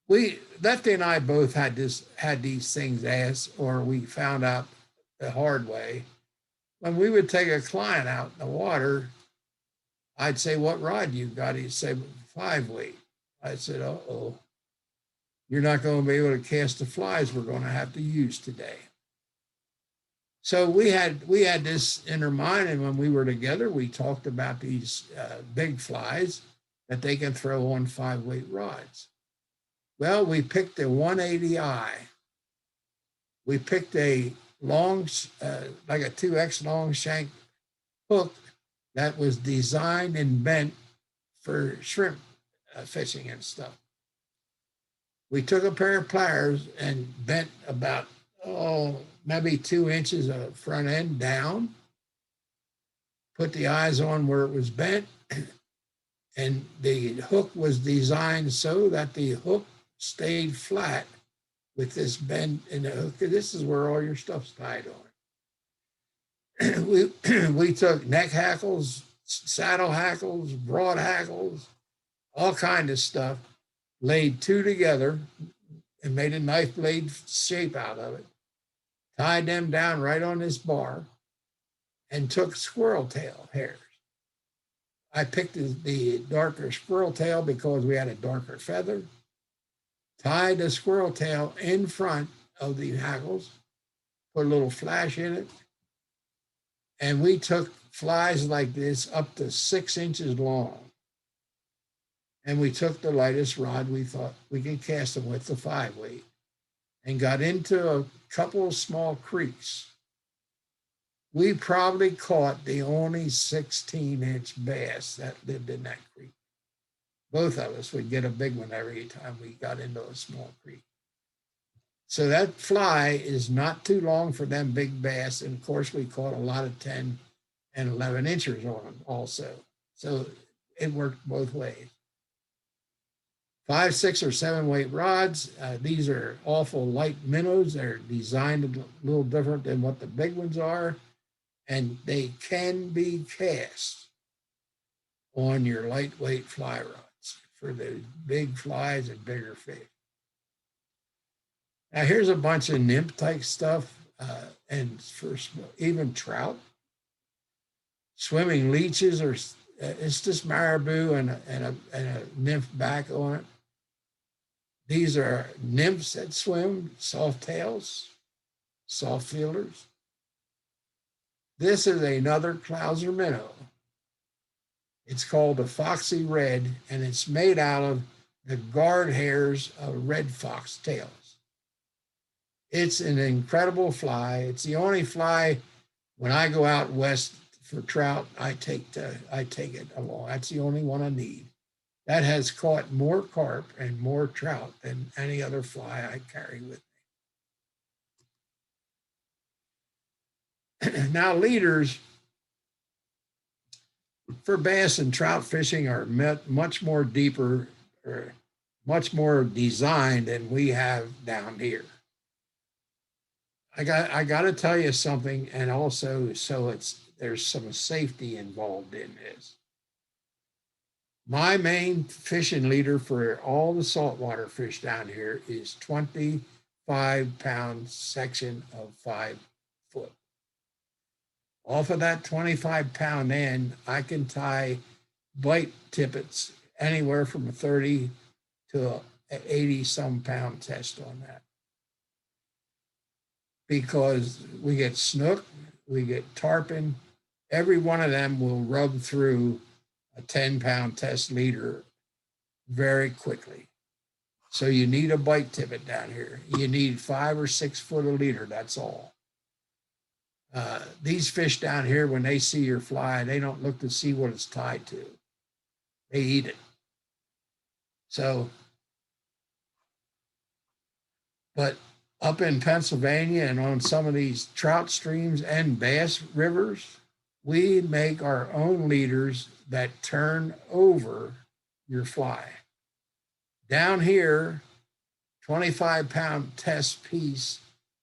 Lefty and I both had these things asked, or we found out the hard way. When we would take a client out in the water, I'd say, "What rod you got?" He'd say, 5 weight. I said, "Uh-oh, you're not going to be able to cast the flies we're going to have to use today." So we had this in our mind, and when we were together, we talked about these big flies that they can throw on 5 weight rods. Well, we picked a 180i. We picked a long, like a 2X long shank hook that was designed and bent for shrimp fishing and stuff. We took a pair of pliers and bent about, maybe 2 inches of front end down, put the eyes on where it was bent, and the hook was designed so that the hook stayed flat with this bend in the hook. This is where all your stuff's tied on. We took neck hackles, saddle hackles, broad hackles, all kinds of stuff, laid 2 together and made a knife blade shape out of it, tied them down right on this bar, and took squirrel tail hairs. I picked the darker squirrel tail because we had a darker feather, tied the squirrel tail in front of the hackles, put a little flash in it, and we took flies like this up to 6 inches long. And we took the lightest rod we thought we could cast them with, the 5 weight, and got into a couple of small creeks. We probably caught the only 16-inch bass that lived in that creek. Both of us would get a big one every time we got into a small creek. So that fly is not too long for them big bass. And of course, we caught a lot of 10 and 11 inchers on them also. So it worked both ways. 5, 6, or 7 weight rods. These are awful light minnows. They're designed a little different than what the big ones are. And they can be cast on your lightweight fly rods for the big flies and bigger fish. Now here's a bunch of nymph type stuff, and for even trout. Swimming leeches, or it's just marabou and a nymph back on it. These are nymphs that swim, soft tails, soft fielders. This is another Clouser minnow. It's called a foxy red, and it's made out of the guard hairs of red fox tails. It's an incredible fly. It's the only fly when I go out west for trout, I take it along. That's the only one I need. That has caught more carp and more trout than any other fly I carry with me. Now, leaders for bass and trout fishing are much more deeper, or much more designed than we have down here. I got to tell you something, and also there's some safety involved in this. My main fishing leader for all the saltwater fish down here is 25-pound section of 5 foot. Off of that 25-pound end, I can tie bite tippets anywhere from a 30 to an 80-some pound test on that. Because we get snook, we get tarpon, every one of them will rub through a 10-pound test leader very quickly. So you need a bite tippet down here. You need 5 or 6 foot of leader, that's all. These fish down here, when they see your fly, they don't look to see what it's tied to. They eat it. So, but up in Pennsylvania and on some of these trout streams and bass rivers, we make our own leaders that turn over your fly. Down here, 25-pound test piece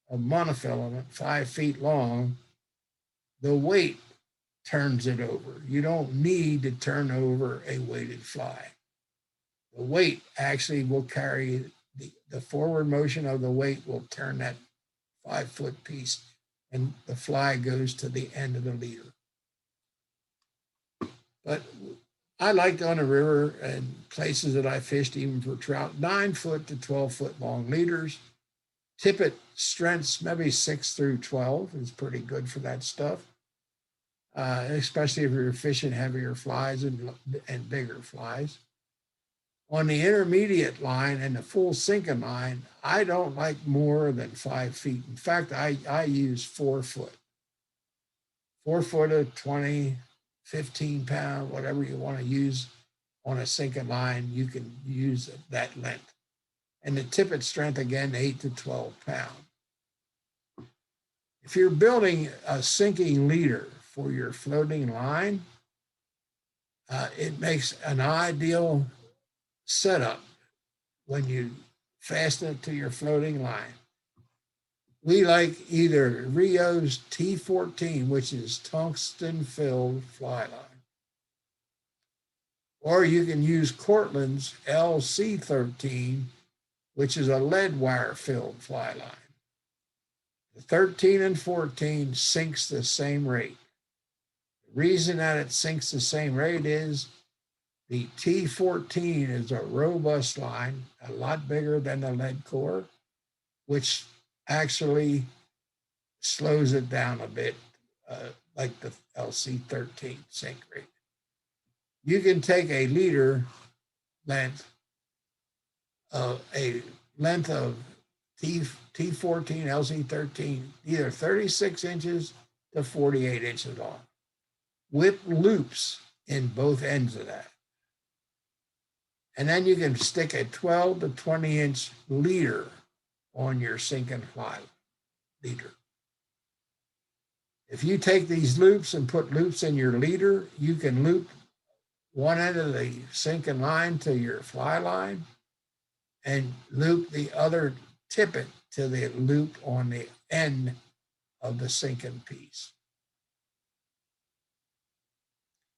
of monofilament, 5 feet long, the weight turns it over. You don't need to turn over a weighted fly. The weight actually will carry the forward motion of the weight will turn that 5 foot piece, and the fly goes to the end of the leader. But I like on the river and places that I fished, even for trout, 9 foot to 12 foot long leaders. Tippet strengths, maybe 6 through 12 is pretty good for that stuff. Especially if you're fishing heavier flies and bigger flies. On the intermediate line and the full sinking line, I don't like more than 5 feet. In fact, I use 4 foot. 4 foot of 20, 15 pound, whatever you want to use on a sinking line, you can use that length. And the tippet strength, again, 8 to 12 pound. If you're building a sinking leader for your floating line, it makes an ideal setup when you fasten it to your floating line. We like either Rio's T14, which is tungsten filled fly line, or you can use Cortland's LC13, which is a lead wire filled fly line. The 13 and 14 sinks the same rate. The reason that it sinks the same rate is the T14 is a robust line, a lot bigger than the lead core, which actually slows it down a bit, like the LC13 sink rate. You can take a leader length of T14, LC13, either 36 inches to 48 inches long, with loops in both ends of that. And then you can stick a 12 to 20 inch leader on your sinking fly leader. If you take these loops and put loops in your leader, you can loop one end of the sinking line to your fly line and loop the other tippet to the loop on the end of the sinking piece.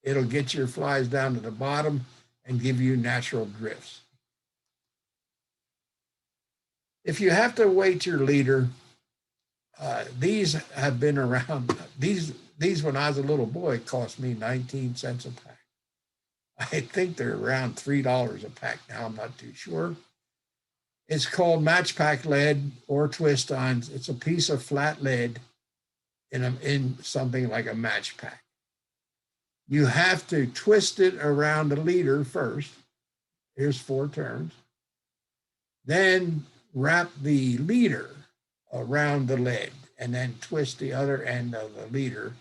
It'll get your flies down to the bottom and give you natural drifts. If you have to weight your leader, these have been around. These when I was a little boy cost me 19 cents a pack. I think they're around $3 a pack now. I'm not too sure. It's called match pack lead or twist ons. It's a piece of flat lead in something like a match pack. You have to twist it around the leader first. Here's 4 turns. Then wrap the leader around the lead and then twist the other end of the leader,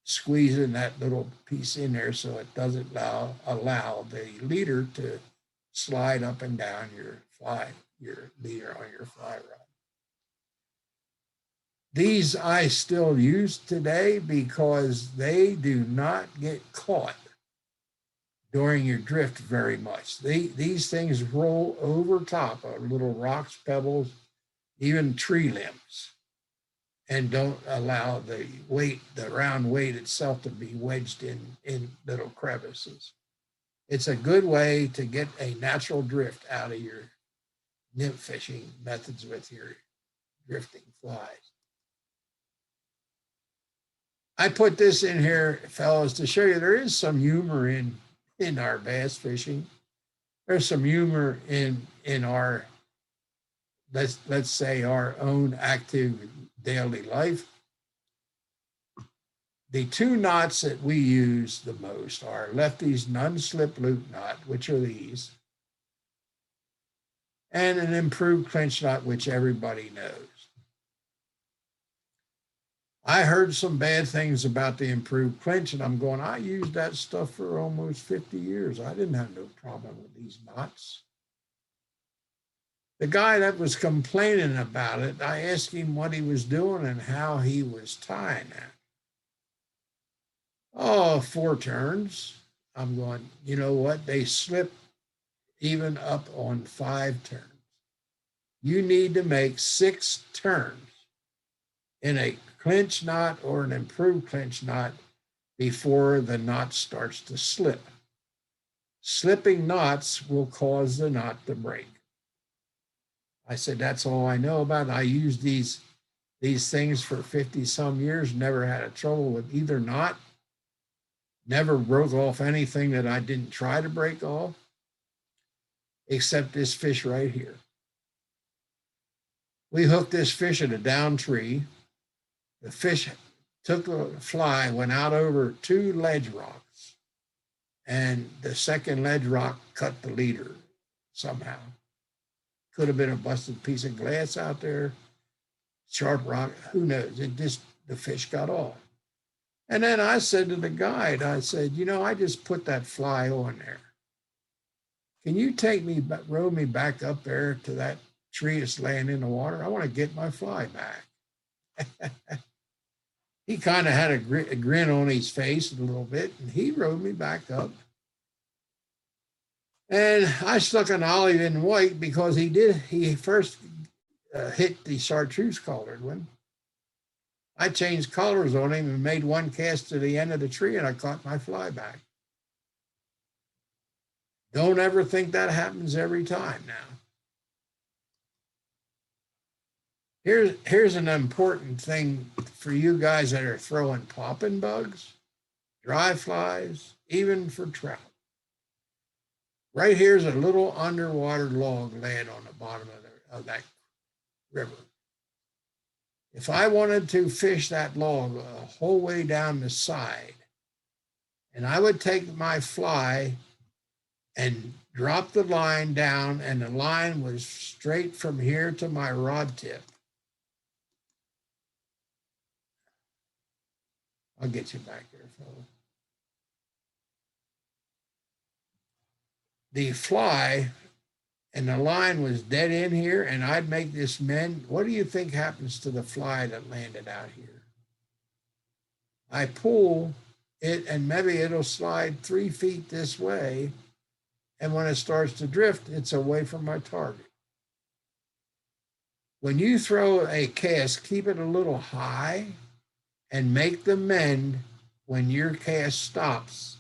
squeezing that little piece in there so it doesn't allow the leader to slide up and down your leader on your fly rod. These I still use today because they do not get caught during your drift very much. These things roll over top of little rocks, pebbles, even tree limbs, and don't allow the round weight itself to be wedged in little crevices. It's a good way to get a natural drift out of your nymph fishing methods with your drifting flies. I put this in here, fellas, to show you there is some humor in our bass fishing. There's some humor in our, let's say, our own active daily life. The 2 knots that we use the most are Lefty's non-slip loop knot, which are these, and an improved clinch knot, which everybody knows. I heard some bad things about the improved clinch, and I'm going, I used that stuff for almost 50 years. I didn't have no problem with these knots. The guy that was complaining about it, I asked him what he was doing and how he was tying that. Oh, 4 turns. I'm going, you know what? They slip even up on 5 turns. You need to make 6 turns in a clinch knot or an improved clinch knot before the knot starts to slip. Slipping knots will cause the knot to break. I said, that's all I know about it. I used these things for 50 some years, never had a trouble with either knot, never broke off anything that I didn't try to break off, except this fish right here. We hooked this fish at a down tree. The fish took a fly, went out over 2 ledge rocks, and the second ledge rock cut the leader somehow. Could have been a busted piece of glass out there, sharp rock, who knows? The fish got off. And then I said to the guide, I said, you know, I just put that fly on there. Can you row me back up there to that tree that's laying in the water? I want to get my fly back. He kind of had a grin on his face a little bit, and he rowed me back up. And I stuck an olive in white because he first hit the chartreuse colored one. I changed colors on him and made one cast to the end of the tree, and I caught my fly back. Don't ever think that happens every time now. Here's an important thing for you guys that are throwing popping bugs, dry flies, even for trout. Right here's a little underwater log laying on the bottom of that river. If I wanted to fish that log a whole way down the side, and I would take my fly and drop the line down, and the line was straight from here to my rod tip. I'll get you back there, fella. The fly and the line was dead in here, and I'd make this mend. What do you think happens to the fly that landed out here? I pull it, and maybe it'll slide 3 feet this way, and when it starts to drift, it's away from my target. When you throw a cast, keep it a little high and make the mend when your cast stops,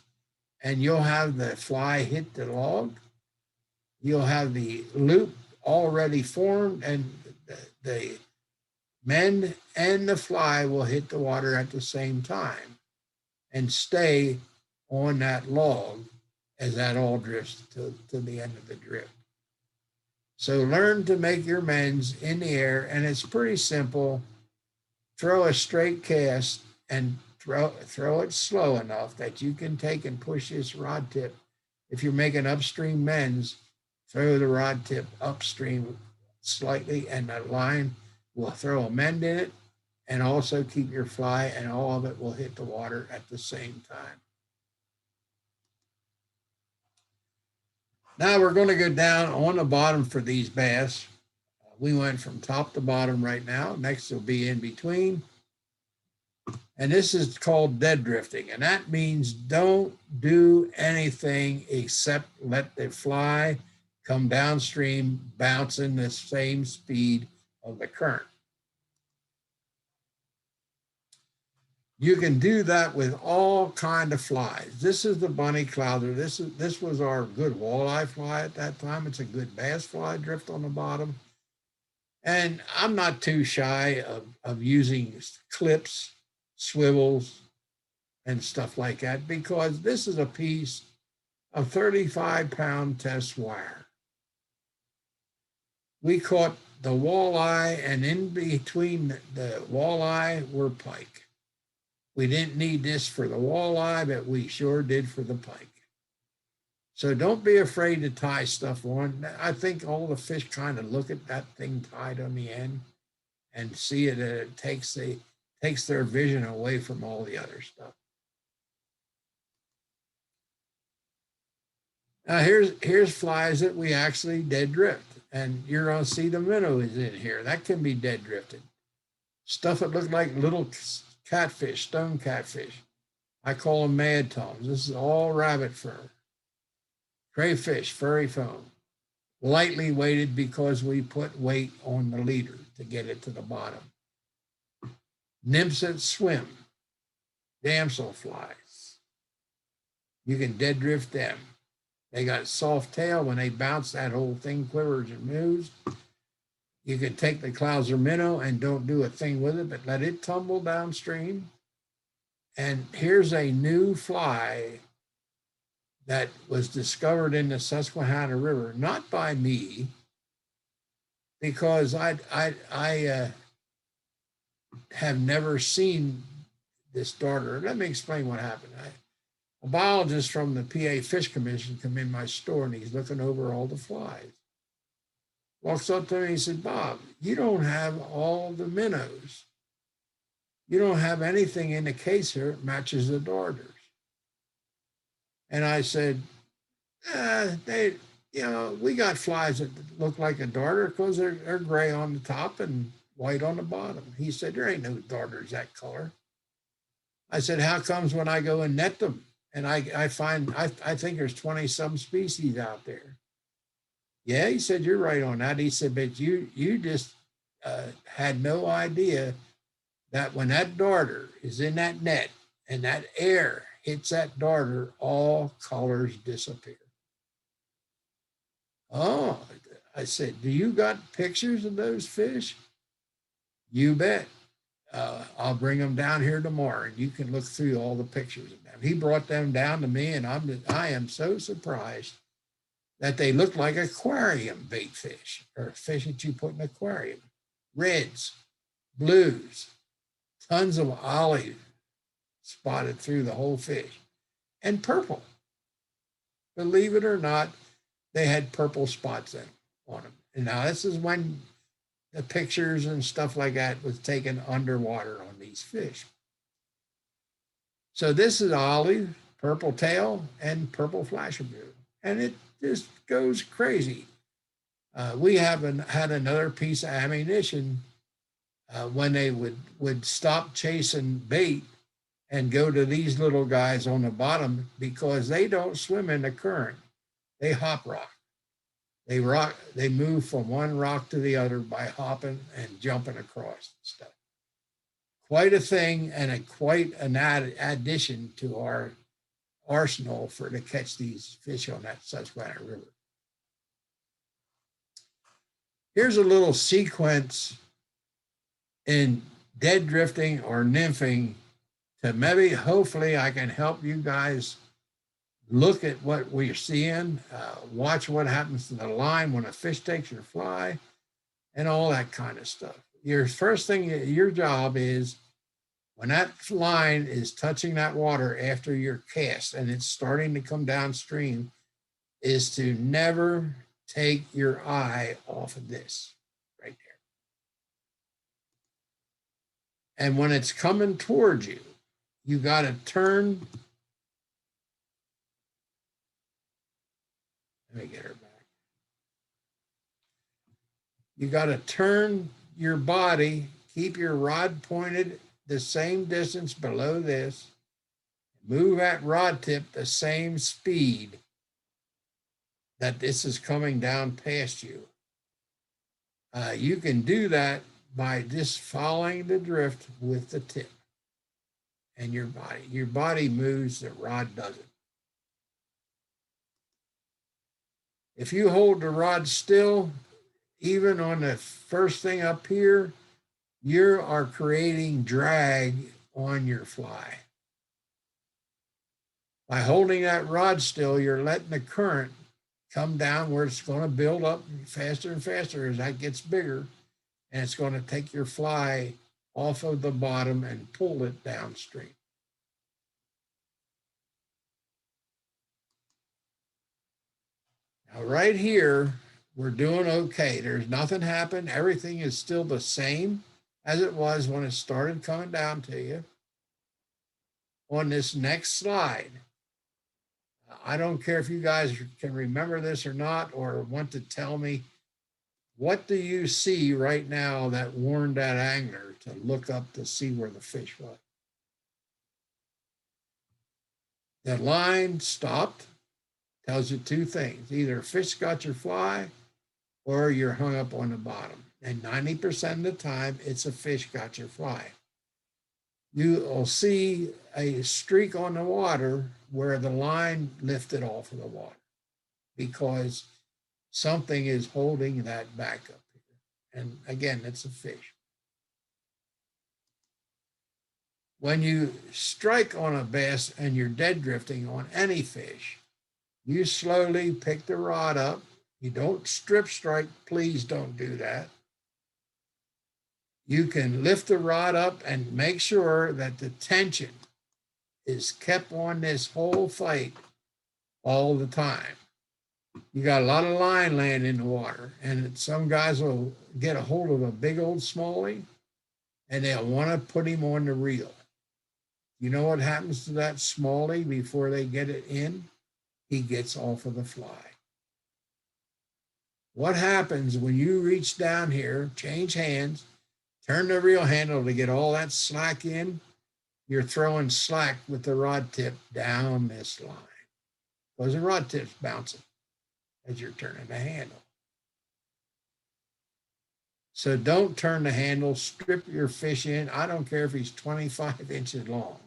and you'll have the fly hit the log. You'll have the loop already formed, and the mend and the fly will hit the water at the same time and stay on that log as that all drifts to the end of the drift. So learn to make your mends in the air, and it's pretty simple. Throw a straight cast and throw it slow enough that you can take and push this rod tip. If you're making upstream mends, throw the rod tip upstream slightly, and the line will throw a mend in it, and also keep your fly, and all of it will hit the water at the same time. Now we're going to go down on the bottom for these bass. We went from top to bottom right now. Next will be in between. And this is called dead drifting. And that means don't do anything except let the fly come downstream, bouncing the same speed of the current. You can do that with all kind of flies. This is the bunny clouser. This was our good walleye fly at that time. It's a good bass fly, drift on the bottom. And I'm not too shy of using clips, swivels, and stuff like that, because this is a piece of 35-pound test wire. We caught the walleye, and in between the walleye were pike. We didn't need this for the walleye, but we sure did for the pike. So don't be afraid to tie stuff on. I think all the fish kind of look at that thing tied on the end and see it, it takes their vision away from all the other stuff. Now here's flies that we actually dead drift, and you're gonna see the minnow is in here. That can be dead drifted. Stuff that look like little catfish, stone catfish. I call them mad toms. This is all rabbit fur. Crayfish, furry foam. Lightly weighted because we put weight on the leader to get it to the bottom. Nymphs that swim. Damselflies. You can dead drift them. They got soft tail. When they bounce, that whole thing quivers and moves. You can take the Clouser Minnow and don't do a thing with it, but let it tumble downstream. And here's a new fly that was discovered in the Susquehanna River, not by me, because I have never seen this darter. Let me explain what happened. A biologist from the PA Fish Commission come in my store, and he's looking over all the flies. Walks up to me and he said, Bob, you don't have all the minnows. You don't have anything in the case here that matches the darters. And I said, we got flies that look like a darter because they're gray on the top and white on the bottom. He said, there ain't no darters that color. I said, how comes when I go and net them? And I think there's 20 some species out there. Yeah, he said, you're right on that. He said, but you just had no idea that when that darter is in that net and that air hits that darter, all colors disappear. Oh, I said, do you got pictures of those fish? You bet. I'll bring them down here tomorrow and you can look through all the pictures of them. He brought them down to me, and I am so surprised that they look like aquarium bait fish, or fish that you put in an aquarium. Reds, blues, tons of olive spotted through the whole fish, and purple. Believe it or not, they had purple spots on them. And now this is when the pictures and stuff like that was taken underwater on these fish. So this is olive, purple tail, and purple flasher blue. And it just goes crazy. We haven't had another piece of ammunition when they would stop chasing bait and go to these little guys on the bottom, because they don't swim in the current. They hop rock. They move from one rock to the other by hopping and jumping across and stuff. Quite a thing, and quite an addition to our arsenal to catch these fish on that Susquehanna River. Here's a little sequence in dead drifting or nymphing to maybe, hopefully, I can help you guys look at what we're seeing, watch what happens to the line when a fish takes your fly, and all that kind of stuff. Your first thing, your job is, when that line is touching that water after your cast and it's starting to come downstream, is to never take your eye off of this right there. And when it's coming towards you, you got to turn. Let me get her back. You got to turn your body, keep your rod pointed the same distance below this, move that rod tip the same speed that this is coming down past you. You can do that by just following the drift with the tip and your body. Your body moves, the rod doesn't. If you hold the rod still, even on the first thing up here, you are creating drag on your fly. By holding that rod still, you're letting the current come down where it's going to build up faster and faster as that gets bigger, and it's going to take your fly off of the bottom and pull it downstream. Now, right here, we're doing okay. There's nothing happened. Everything is still the same as it was when it started coming down to you. On this next slide, I don't care if you guys can remember this or not, or want to tell me, what do you see right now that warned that angler to look up to see where the fish was? The line stopped, tells you two things. Either a fish got your fly or you're hung up on the bottom. And 90% of the time, it's a fish got your fly. You will see a streak on the water where the line lifted off of the water because something is holding that back up here. And again, it's a fish. When you strike on a bass and you're dead drifting on any fish, you slowly pick the rod up. You don't strip strike. Please don't do that. You can lift the rod up and make sure that the tension is kept on this whole fight all the time. You got a lot of line laying in the water, and some guys will get a hold of a big old smallie and they'll want to put him on the reel. You know what happens to that smallie before they get it in? He gets off of the fly. What happens when you reach down here, change hands, turn the reel handle to get all that slack in? You're throwing slack with the rod tip down this line because the rod tip's bouncing as you're turning the handle. So don't turn the handle, strip your fish in. I don't care if he's 25 inches long.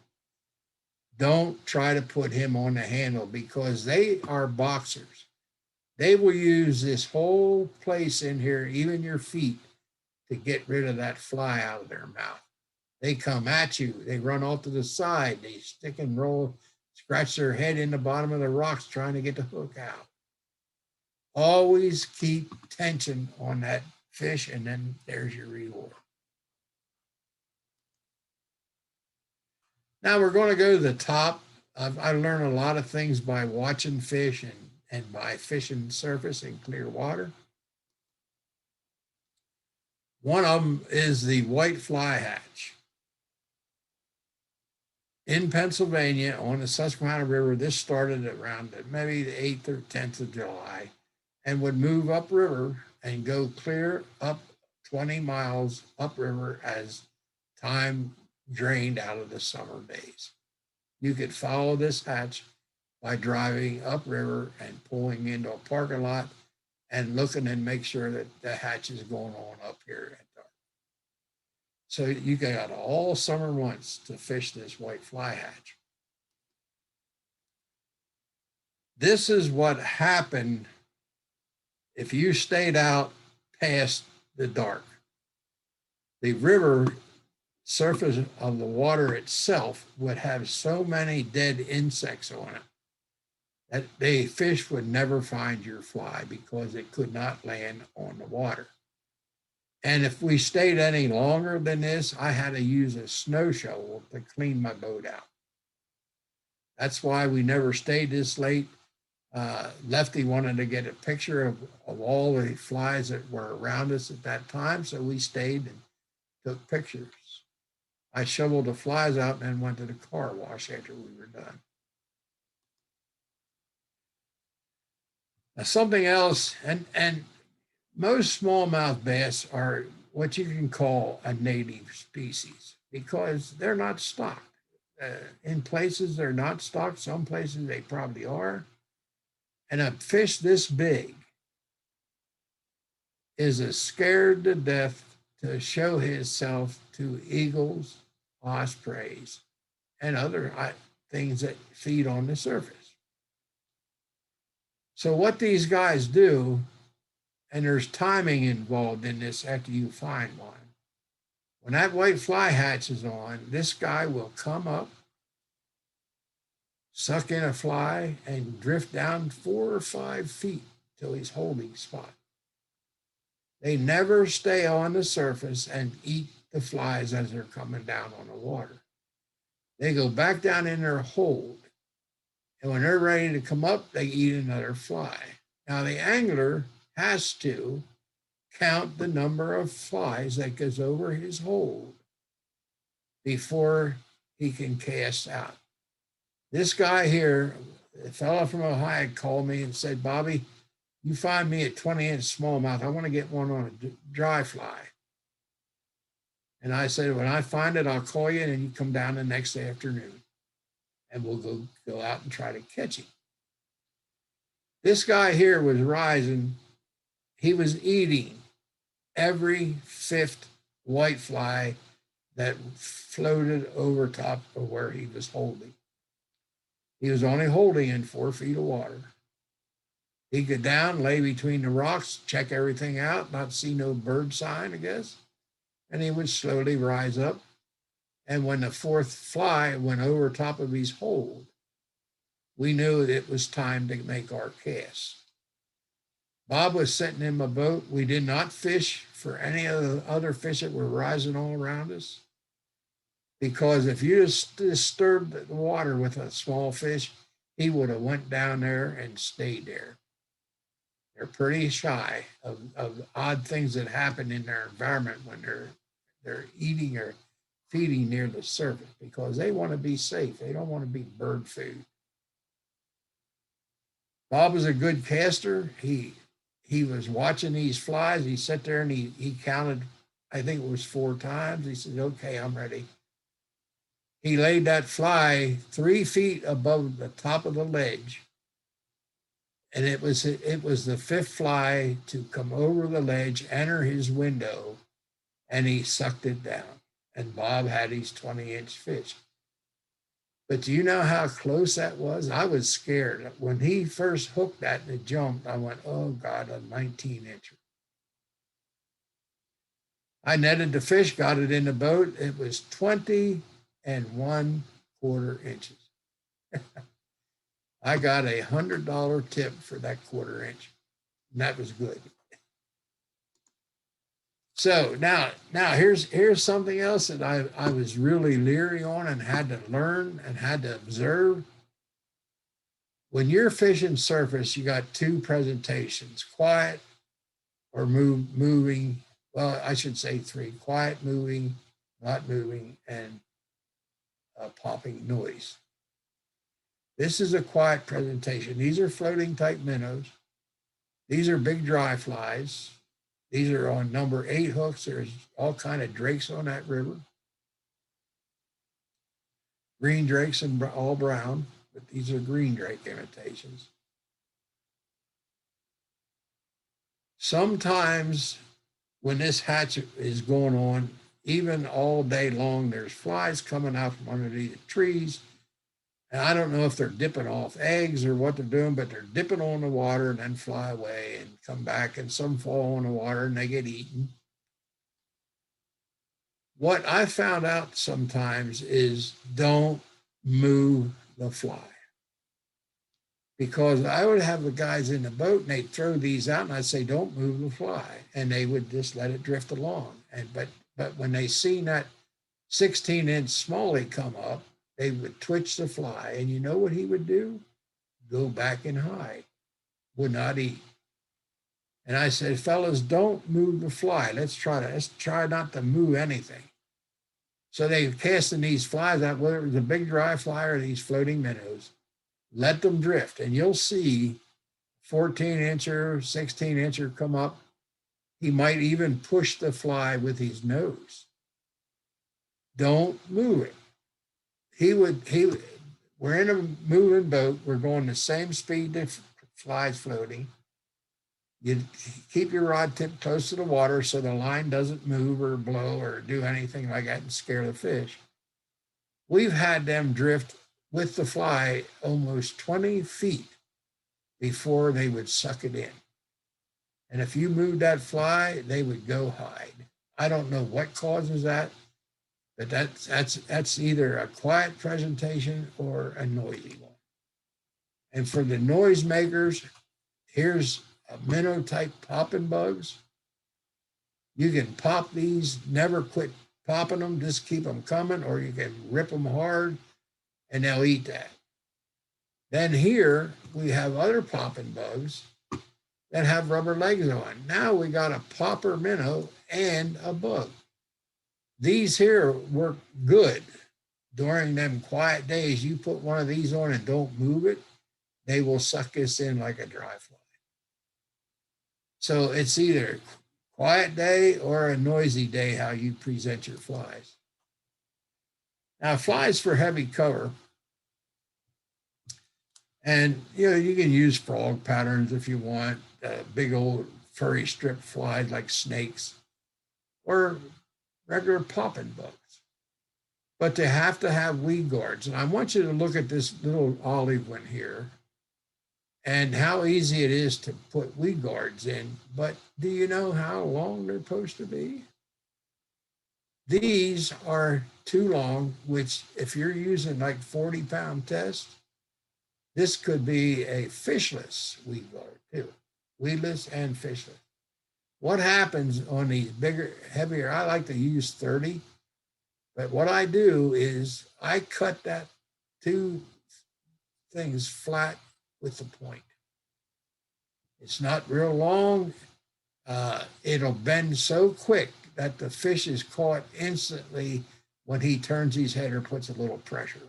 Don't try to put him on the handle because they are boxers. They will use this whole place in here, even your feet, to get rid of that fly out of their mouth. They come at you. They run off to the side. They stick and roll, scratch their head in the bottom of the rocks trying to get the hook out. Always keep tension on that fish, and then there's your reward. Now we're going to go to the top. I learned a lot of things by watching fish and by fishing surface in clear water. One of them is the white fly hatch. In Pennsylvania on the Susquehanna River, this started around maybe the 8th or 10th of July and would move upriver and go clear up 20 miles upriver as time drained out of the summer days. You could follow this hatch by driving upriver and pulling into a parking lot and looking and make sure that the hatch is going on up here at dark. So you got all summer months to fish this white fly hatch. This is what happened if you stayed out past the dark. The river surface of the water itself would have so many dead insects on it that the fish would never find your fly because it could not land on the water. And if we stayed any longer than this, I had to use a snow shovel to clean my boat out. That's why we never stayed this late. Lefty wanted to get a picture of all the flies that were around us at that time, so we stayed and took pictures. I shoveled the flies out and then went to the car wash after we were done. Now, something else, and most smallmouth bass are what you can call a native species because they're not stocked. In places they're not stocked, some places they probably are. And a fish this big is scared to death to show himself to eagles, ospreys, and other things that feed on the surface. So what these guys do, and there's timing involved in this after you find one. When that white fly hatch is on, this guy will come up, suck in a fly, and drift down 4 or 5 feet till he's holding spot. They never stay on the surface and eat the flies as they're coming down on the water. They go back down in their hold, and when they're ready to come up, they eat another fly. Now the angler has to count the number of flies that goes over his hold before he can cast out. This guy here, a fellow from Ohio, called me and said, Bobby, you find me a 20-inch smallmouth. I want to get one on a dry fly. And I said, when I find it, I'll call you and you come down the next afternoon and we'll go out and try to catch him. This guy here was rising. He was eating every fifth white fly that floated over top of where he was holding. He was only holding in 4 feet of water. He'd go down, lay between the rocks, check everything out, not see no bird sign, I guess. And he would slowly rise up. And when the 4th fly went over top of his hold, we knew it was time to make our cast. Bob was sitting in my boat. We did not fish for any of the other fish that were rising all around us. Because if you just disturbed the water with a small fish, he would have went down there and stayed there. They're pretty shy of odd things that happen in their environment when they're eating or feeding near the surface because they want to be safe. They don't want to be bird food. Bob was a good caster. He was watching these flies. He sat there and he counted, I think it was 4 times. He said, okay, I'm ready. He laid that fly 3 feet above the top of the ledge. And it was the 5th fly to come over the ledge, enter his window, and he sucked it down. And Bob had his 20-inch fish. But do you know how close that was? I was scared. When he first hooked that and it jumped, I went, oh God, a 19-incher. I netted the fish, got it in the boat. It was 20 1/4 inches. I got a $100 tip for that 1/4 inch. And that was good. So now here's something else that I was really leery on and had to learn and had to observe. When you're fishing surface, you got 2 presentations, quiet or moving. Well, I should say 3, quiet, moving, not moving, and popping noise. This is a quiet presentation. These are floating type minnows. These are big dry flies. These are on number 8 hooks. There's all kind of drakes on that river. Green drakes and all brown, but these are green drake imitations. Sometimes when this hatch is going on, even all day long, there's flies coming out from underneath the trees. And I don't know if they're dipping off eggs or what they're doing, but they're dipping on the water and then fly away and come back, and some fall in the water and they get eaten. What I found out sometimes is don't move the fly. Because I would have the guys in the boat and they'd throw these out and I'd say, don't move the fly. And they would just let it drift along. But when they seen that 16-inch smallie come up, they would twitch the fly. And you know what he would do? Go back and hide, would not eat. And I said, fellas, don't move the fly. Let's try not to move anything. So they casting these flies out, whether it was a big dry fly or these floating minnows, let them drift. And you'll see 14-incher, 16-incher come up. He might even push the fly with his nose. Don't move it. We're in a moving boat. We're going the same speed the fly's floating. You keep your rod tip close to the water so the line doesn't move or blow or do anything like that and scare the fish. We've had them drift with the fly almost 20 feet before they would suck it in. And if you moved that fly, they would go hide. I don't know what causes that, but that's either a quiet presentation or a noisy one. And for the noise makers, here's a minnow type popping bugs. You can pop these, never quit popping them, just keep them coming, or you can rip them hard and they'll eat that. Then here we have other popping bugs. that have rubber legs on. Now we got a popper minnow and a bug. These here work good during them quiet days. You put one of these on and don't move it, they will suck us in like a dry fly. So it's either quiet day or a noisy day how you present your flies. Now, flies for heavy cover, and you can use frog patterns if you want, big old furry strip flies like snakes, or regular popping bugs. But they have to have weed guards. And I want you to look at this little olive one here and how easy it is to put weed guards in. But do you know how long they're supposed to be? These are too long, which if you're using like 40-pound test, this could be a fishless weed guard too, weedless and fishless. What happens on these bigger, heavier, I like to use 30, but what I do is I cut that two things flat with the point. It's not real long. It'll bend so quick that the fish is caught instantly when he turns his head or puts a little pressure.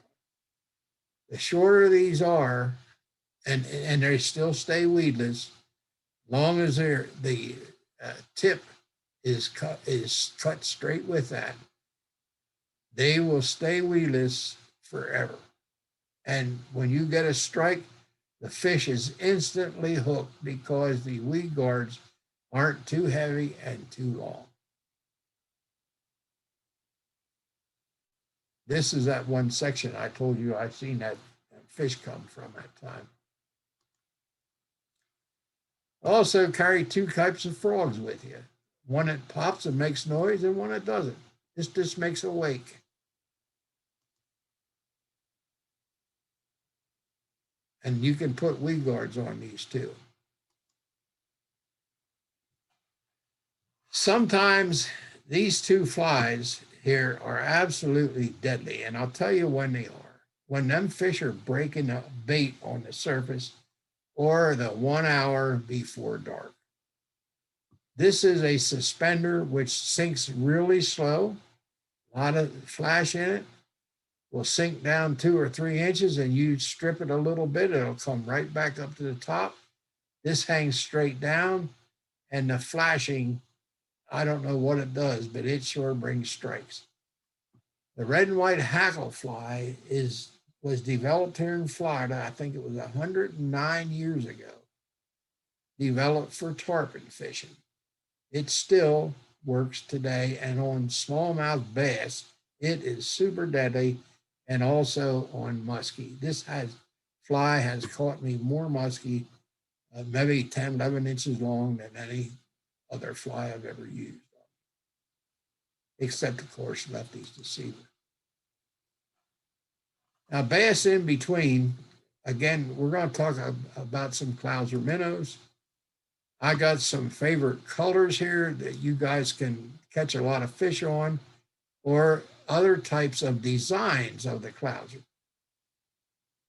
The shorter these are, and they still stay weedless, long as the tip is cut straight with that, they will stay weedless forever. And when you get a strike, the fish is instantly hooked because the weed guards aren't too heavy and too long. This is that one section I told you I've seen that fish come from that time. Also carry two types of frogs with you. One that pops and makes noise and one that doesn't. This just makes a wake. And you can put weed guards on these too. Sometimes these two flies here are absolutely deadly, and I'll tell you when they are. When them fish are breaking up bait on the surface or the 1 hour before dark. This is a suspender which sinks really slow, a lot of flash in it, will sink down 2 or 3 inches, and you strip it a little bit, it'll come right back up to the top. This hangs straight down, and the flashing, I don't know what it does, but it sure brings strikes. The red and white hackle fly was developed here in Florida. I think it was 109 years ago. Developed for tarpon fishing. It still works today, and on smallmouth bass, it is super deadly, and also on muskie. This fly has caught me more muskie, maybe 10, 11 inches long than any other fly I've ever used. Except, of course, Lefty's deceiver. Now, bass in between, again, we're going to talk about some Clouser minnows. I got some favorite colors here that you guys can catch a lot of fish on, or other types of designs of the Clouser.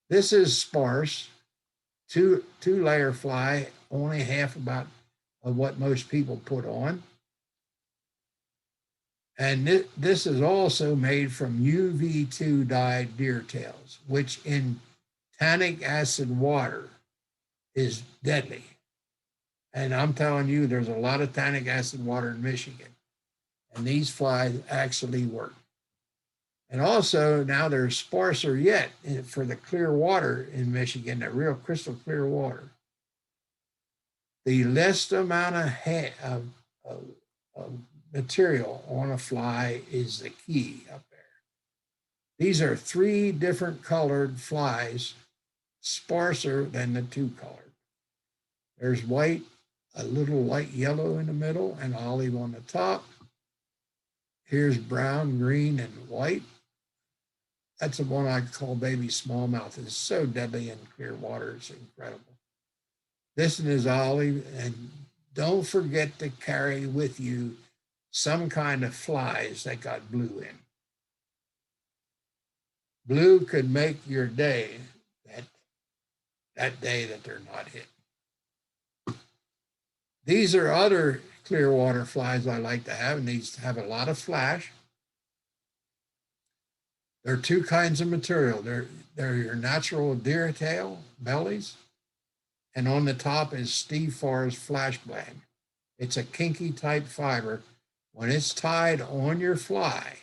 This is sparse, two-layer fly, only half about of what most people put on. And this is also made from UV2 dyed deer tails, which in tannic acid water is deadly. And I'm telling you, there's a lot of tannic acid water in Michigan, and these flies actually work. And also now they're sparser yet for the clear water in Michigan, the real crystal clear water. The less amount of material on a fly is the key up there. These are 3 different colored flies, sparser than the 2-colored. There's white, a little light yellow in the middle, and olive on the top. Here's brown, green, and white. That's the one I call baby smallmouth. It's so deadly in clear water, it's incredible. This one is olive, and don't forget to carry with you some kind of flies that got blue in. Blue could make your day that day that they're not hit. These are other clear water flies I like to have, and these have a lot of flash. There are two kinds of material. They're your natural deer tail bellies, and on the top is Steve Farr's flash blend. It's a kinky type fiber. When it's tied on your fly,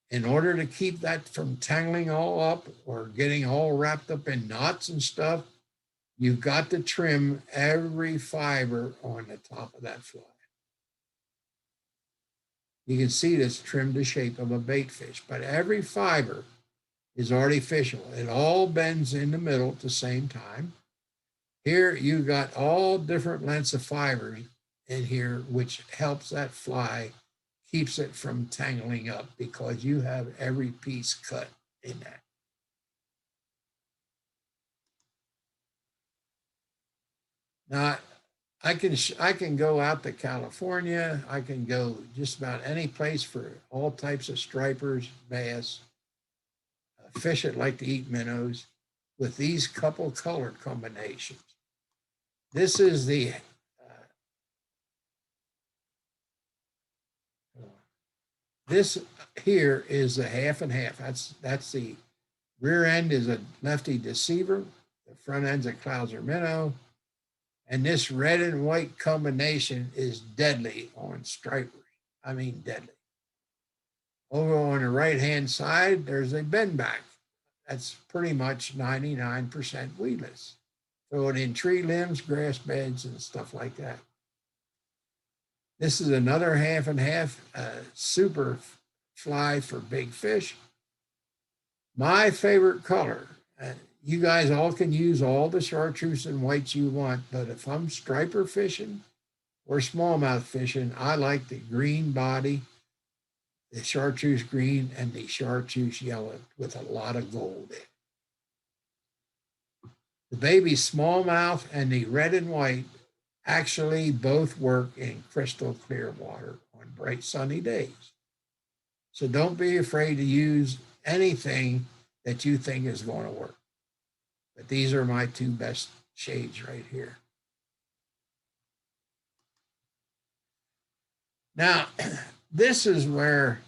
in order to keep that from tangling all up or getting all wrapped up in knots and stuff, you've got to trim every fiber on the top of that fly. You can see this trimmed the shape of a bait fish, but every fiber is artificial. It all bends in the middle at the same time. Here you got all different lengths of fibers in here, which helps that fly, keeps it from tangling up because you have every piece cut in that. Now, I can go out to California. I can go just about any place for all types of stripers, bass, fish that like to eat minnows with these couple color combinations. This is the this here is the half and half. That's the rear end is a lefty deceiver. The front end's a Clouser Minnow. And this red and white combination is deadly on stripers. I mean, deadly. Over on the right-hand side, there's a bend back. That's pretty much 99% weedless. Throw it in tree limbs, grass beds, and stuff like that. This is another half and half super fly for big fish. My favorite color. You guys all can use all the chartreuse and whites you want, but if I'm striper fishing or smallmouth fishing, I like the green body, the chartreuse green, and the chartreuse yellow with a lot of gold in it. The baby smallmouth and the red and white actually both work in crystal clear water on bright sunny days. So don't be afraid to use anything that you think is going to work. But these are my two best shades right here. Now, this is where,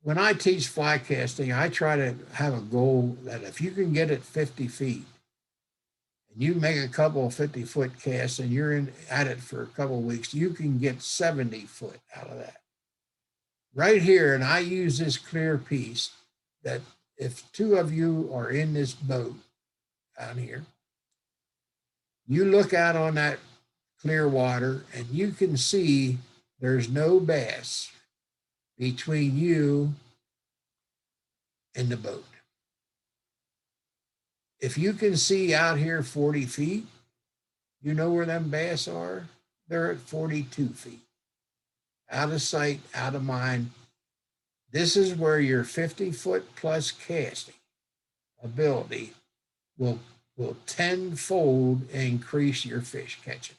when I teach fly casting, I try to have a goal that if you can get it 50 feet, and you make a couple of 50-foot casts and you're at it for a couple of weeks, you can get 70 foot out of that. Right here, and I use this clear piece that if two of you are in this boat out here, you look out on that clear water and you can see there's no bass between you and the boat. If you can see out here 40 feet, you know where them bass are? They're at 42 feet. Out of sight, out of mind. This is where your 50-foot plus casting ability will tenfold increase your fish catching.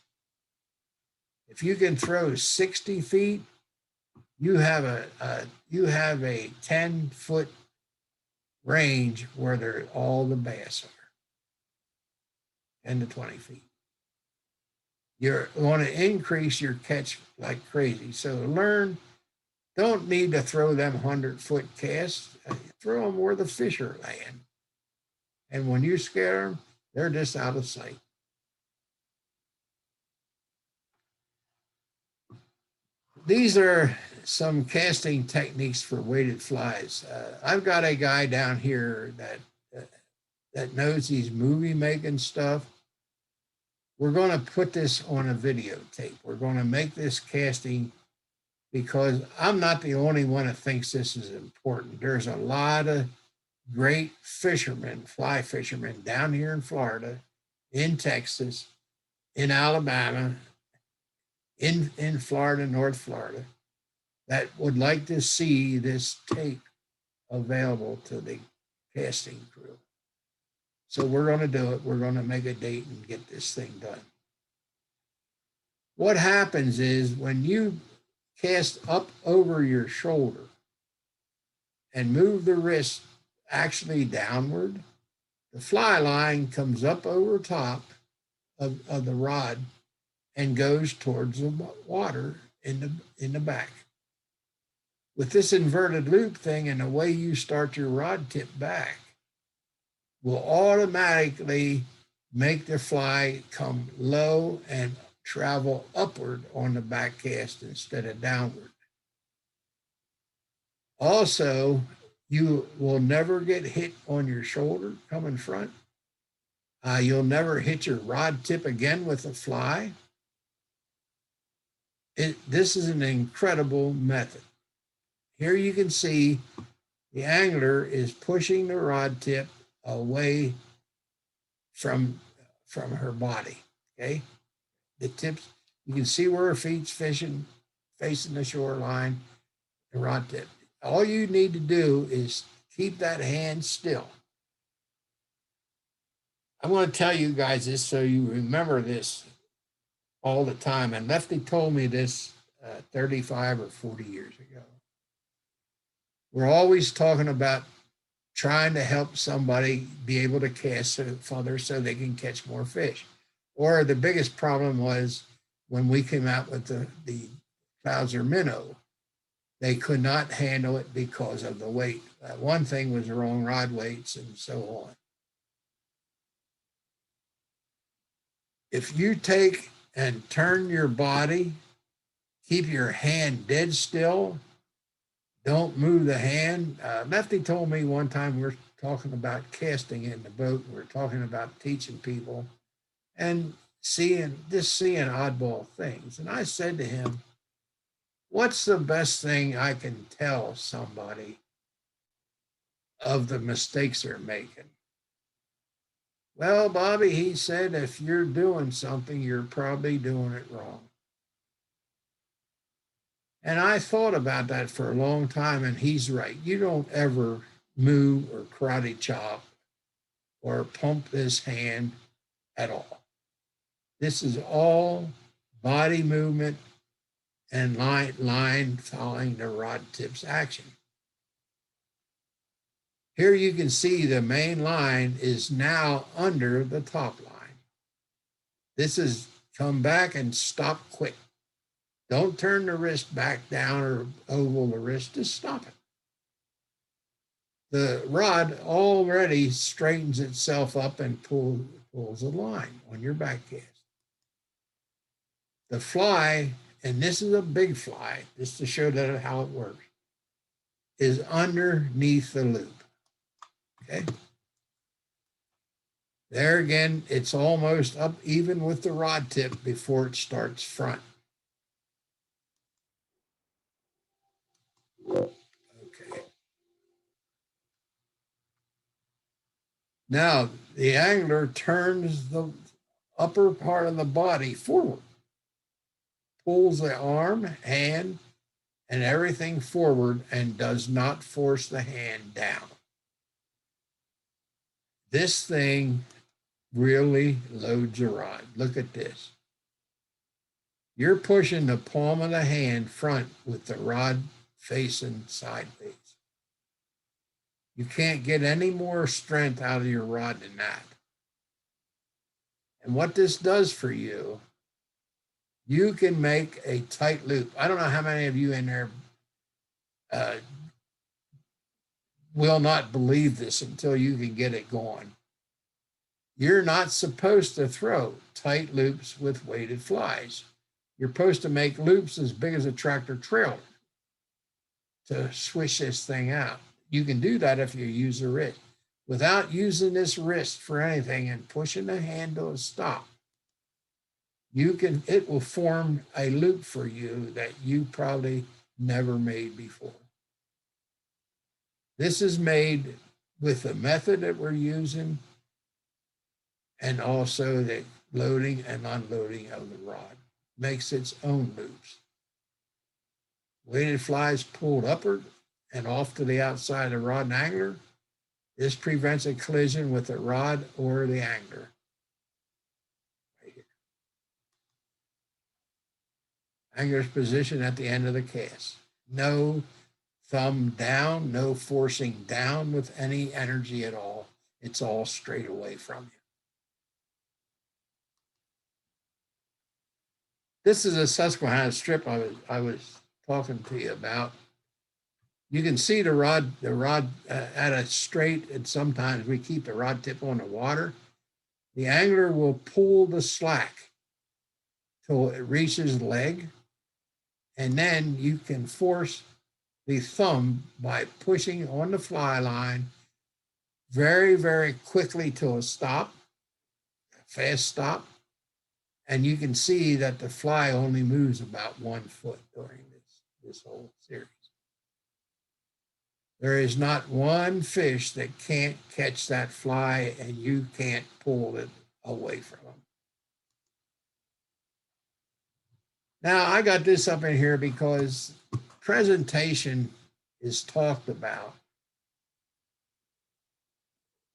If you can throw 60 feet, you have a 10-foot range where all the bass are, 10 to 20 feet. You're going to increase your catch like crazy. So learn. Don't need to throw them 100-foot casts. Throw them where the fish are laying. And when you scare them, they're just out of sight. These are some casting techniques for weighted flies. I've got a guy down here that knows he's movie making stuff. We're going to put this on a videotape. We're going to make this casting because I'm not the only one that thinks this is important. There's a lot of great fishermen, fly fishermen down here in Florida, in Texas, in Alabama, in Florida, North Florida, that would like to see this tape available to the casting crew. So we're going to do it. We're going to make a date and get this thing done. What happens is when you cast up over your shoulder and move the wrist actually downward, the fly line comes up over top of the rod and goes towards the water in the back. With this inverted loop thing and the way you start your rod tip back will automatically make the fly come low and travel upward on the back cast instead of downward. Also, you will never get hit on your shoulder coming front. You'll never hit your rod tip again with a fly. This is an incredible method. Here you can see the angler is pushing the rod tip away from her body, okay? The tips, you can see where her feet's fishing, facing the shoreline, the rod tip. All you need to do is keep that hand still. I'm going to tell you guys this so you remember this all the time. And Lefty told me this 35 or 40 years ago. We're always talking about trying to help somebody be able to cast further so they can catch more fish. Or the biggest problem was when we came out with the Clouser Minnow. They could not handle it because of the weight. One thing was the wrong rod weights and so on. If you take and turn your body, keep your hand dead still, don't move the hand. Lefty told me one time we were talking about casting in the boat. We were talking about teaching people and seeing oddball things. And I said to him, what's the best thing I can tell somebody of the mistakes they're making? Well, Bobby, he said, if you're doing something, you're probably doing it wrong. And I thought about that for a long time, and he's right. You don't ever move or karate chop or pump this hand at all. This is all body movement and line following the rod tip's action. Here you can see the main line is now under the top line. This is come back and stop quick. Don't turn the wrist back down or oval the wrist, just stop it. The rod already straightens itself up and pulls a line on your back cast. The fly, and this is a big fly, just to show that how it works, is underneath the loop. Okay. There again, it's almost up even with the rod tip before it starts front. Okay. Now, the angler turns the upper part of the body forward, pulls the arm, hand, and everything forward and does not force the hand down. This thing really loads a rod. Look at this. You're pushing the palm of the hand front with the rod facing sideways. You can't get any more strength out of your rod than that. And what this does for you, you can make a tight loop. I don't know how many of you in there will not believe this until you can get it going. You're not supposed to throw tight loops with weighted flies. You're supposed to make loops as big as a tractor trailer to swish this thing out. You can do that if you use a wrist. Without using this wrist for anything and pushing the hand to a stop, it will form a loop for you that you probably never made before. This is made with the method that we're using and also the loading and unloading of the rod. Makes its own loops. Weighted flies pulled upward and off to the outside of the rod and angler. This prevents a collision with the rod or the angler. Right here. Angler's position at the end of the cast. No thumb down, no forcing down with any energy at all. It's all straight away from you. This is a Susquehanna strip I was talking to you about. You can see the rod at a straight, and sometimes we keep the rod tip on the water. The angler will pull the slack till it reaches the leg, and then you can force the thumb by pushing on the fly line very, very quickly till a stop, a fast stop. And you can see that the fly only moves about 1 foot during this whole series. There is not one fish that can't catch that fly and you can't pull it away from them. Now, I got this up in here because presentation is talked about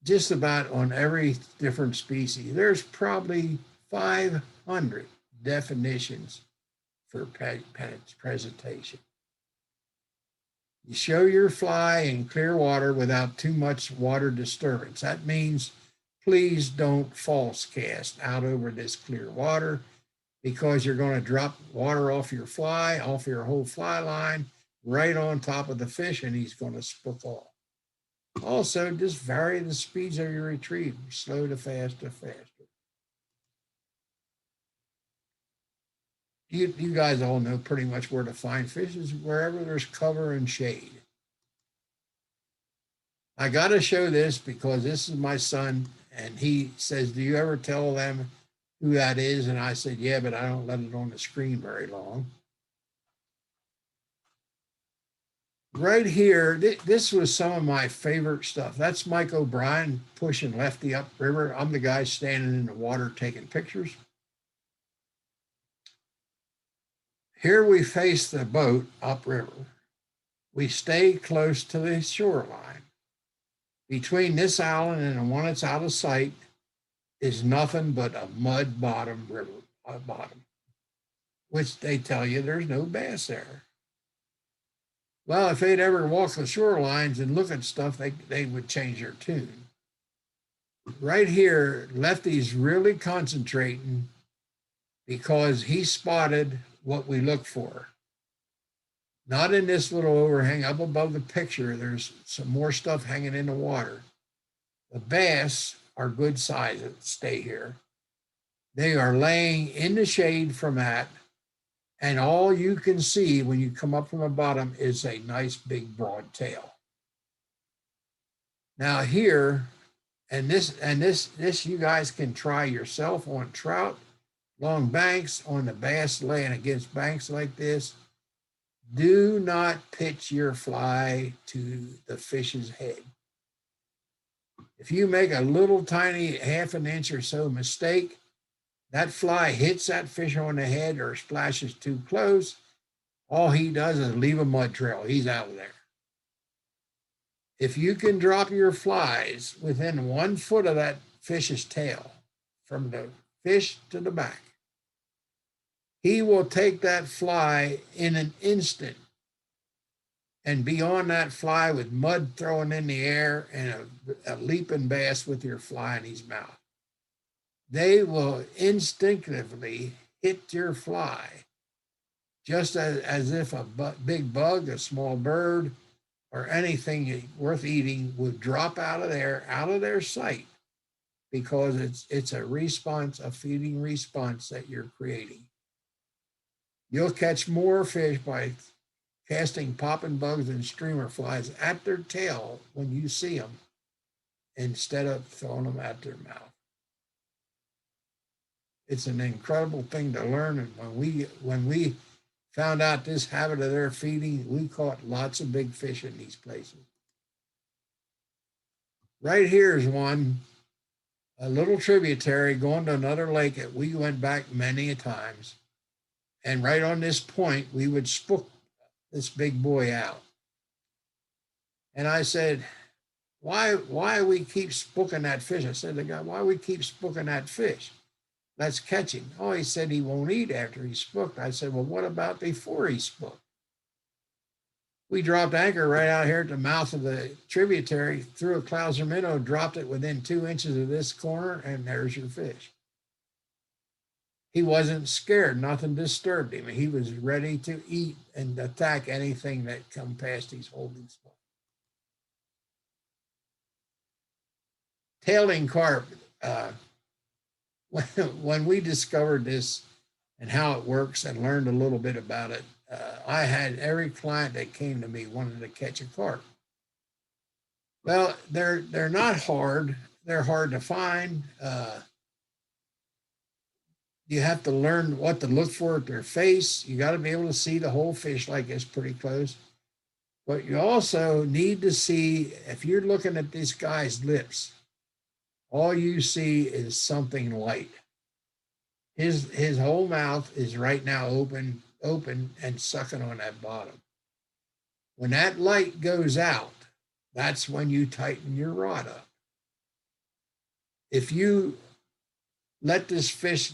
just about on every different species. There's probably 500 definitions for presentation. You show your fly in clear water without too much water disturbance. That means please don't false cast out over this clear water, because you're going to drop water off your fly, off your whole fly line, right on top of the fish, and he's going to spook off. Also, just vary the speeds of your retrieve, slow to fast to faster. You guys all know pretty much where to find fish is wherever there's cover and shade. I got to show this because this is my son, and he says, do you ever tell them who that is? And I said, yeah, but I don't let it on the screen very long. Right here, this was some of my favorite stuff. That's Mike O'Brien pushing Lefty upriver. I'm the guy standing in the water taking pictures. Here we face the boat upriver. We stay close to the shoreline. Between this island and the one that's out of sight is nothing but a mud bottom river bottom, which they tell you there's no bass there. Well, if they'd ever walk the shorelines and look at stuff, they would change their tune. Right here, Lefty's really concentrating because he spotted what we look for. Not in this little overhang up above the picture. There's some more stuff hanging in the water. The bass are good size that stay here. They are laying in the shade from that, and all you can see when you come up from the bottom is a nice big broad tail. Now here, and this you guys can try yourself on trout, long banks, on the bass laying against banks like this. Do not pitch your fly to the fish's head. If you make a little tiny half an inch or so mistake, that fly hits that fish on the head or splashes too close, all he does is leave a mud trail. He's out of there. If you can drop your flies within 1 foot of that fish's tail, from the fish to the back, he will take that fly in an instant and be on that fly with mud thrown in the air and a leaping bass with your fly in his mouth. They will instinctively hit your fly, just as if a big bug, a small bird, or anything worth eating would drop out of their sight, because it's a response, a feeding response that you're creating. You'll catch more fish by casting popping bugs and streamer flies at their tail when you see them, instead of throwing them at their mouth. It's an incredible thing to learn. And when we found out this habit of their feeding, we caught lots of big fish in these places. Right here is one, a little tributary going to another lake that we went back many a times. And right on this point, we would spook this big boy out. And I said, why we keep spooking that fish? I said to the guy, why we keep spooking that fish? Let's catch him. Oh, he said he won't eat after he's spooked. I said, well, what about before he's spooked? We dropped anchor right out here at the mouth of the tributary, threw a Clouser Minnow, dropped it within 2 inches of this corner, and there's your fish. he wasn't scared. Nothing disturbed him. He was ready to eat and attack anything that come past his holding spot. Tailing carp. When we discovered this and how it works and learned a little bit about it, I had every client that came to me wanted to catch a carp. Well, they're not hard. They're hard to find. You have to learn what to look for at their face. You got to be able to see the whole fish like it's pretty close. But you also need to see, if you're looking at this guy's lips, all you see is something light. His whole mouth is right now open and sucking on that bottom. When that light goes out, that's when you tighten your rod up. If you let this fish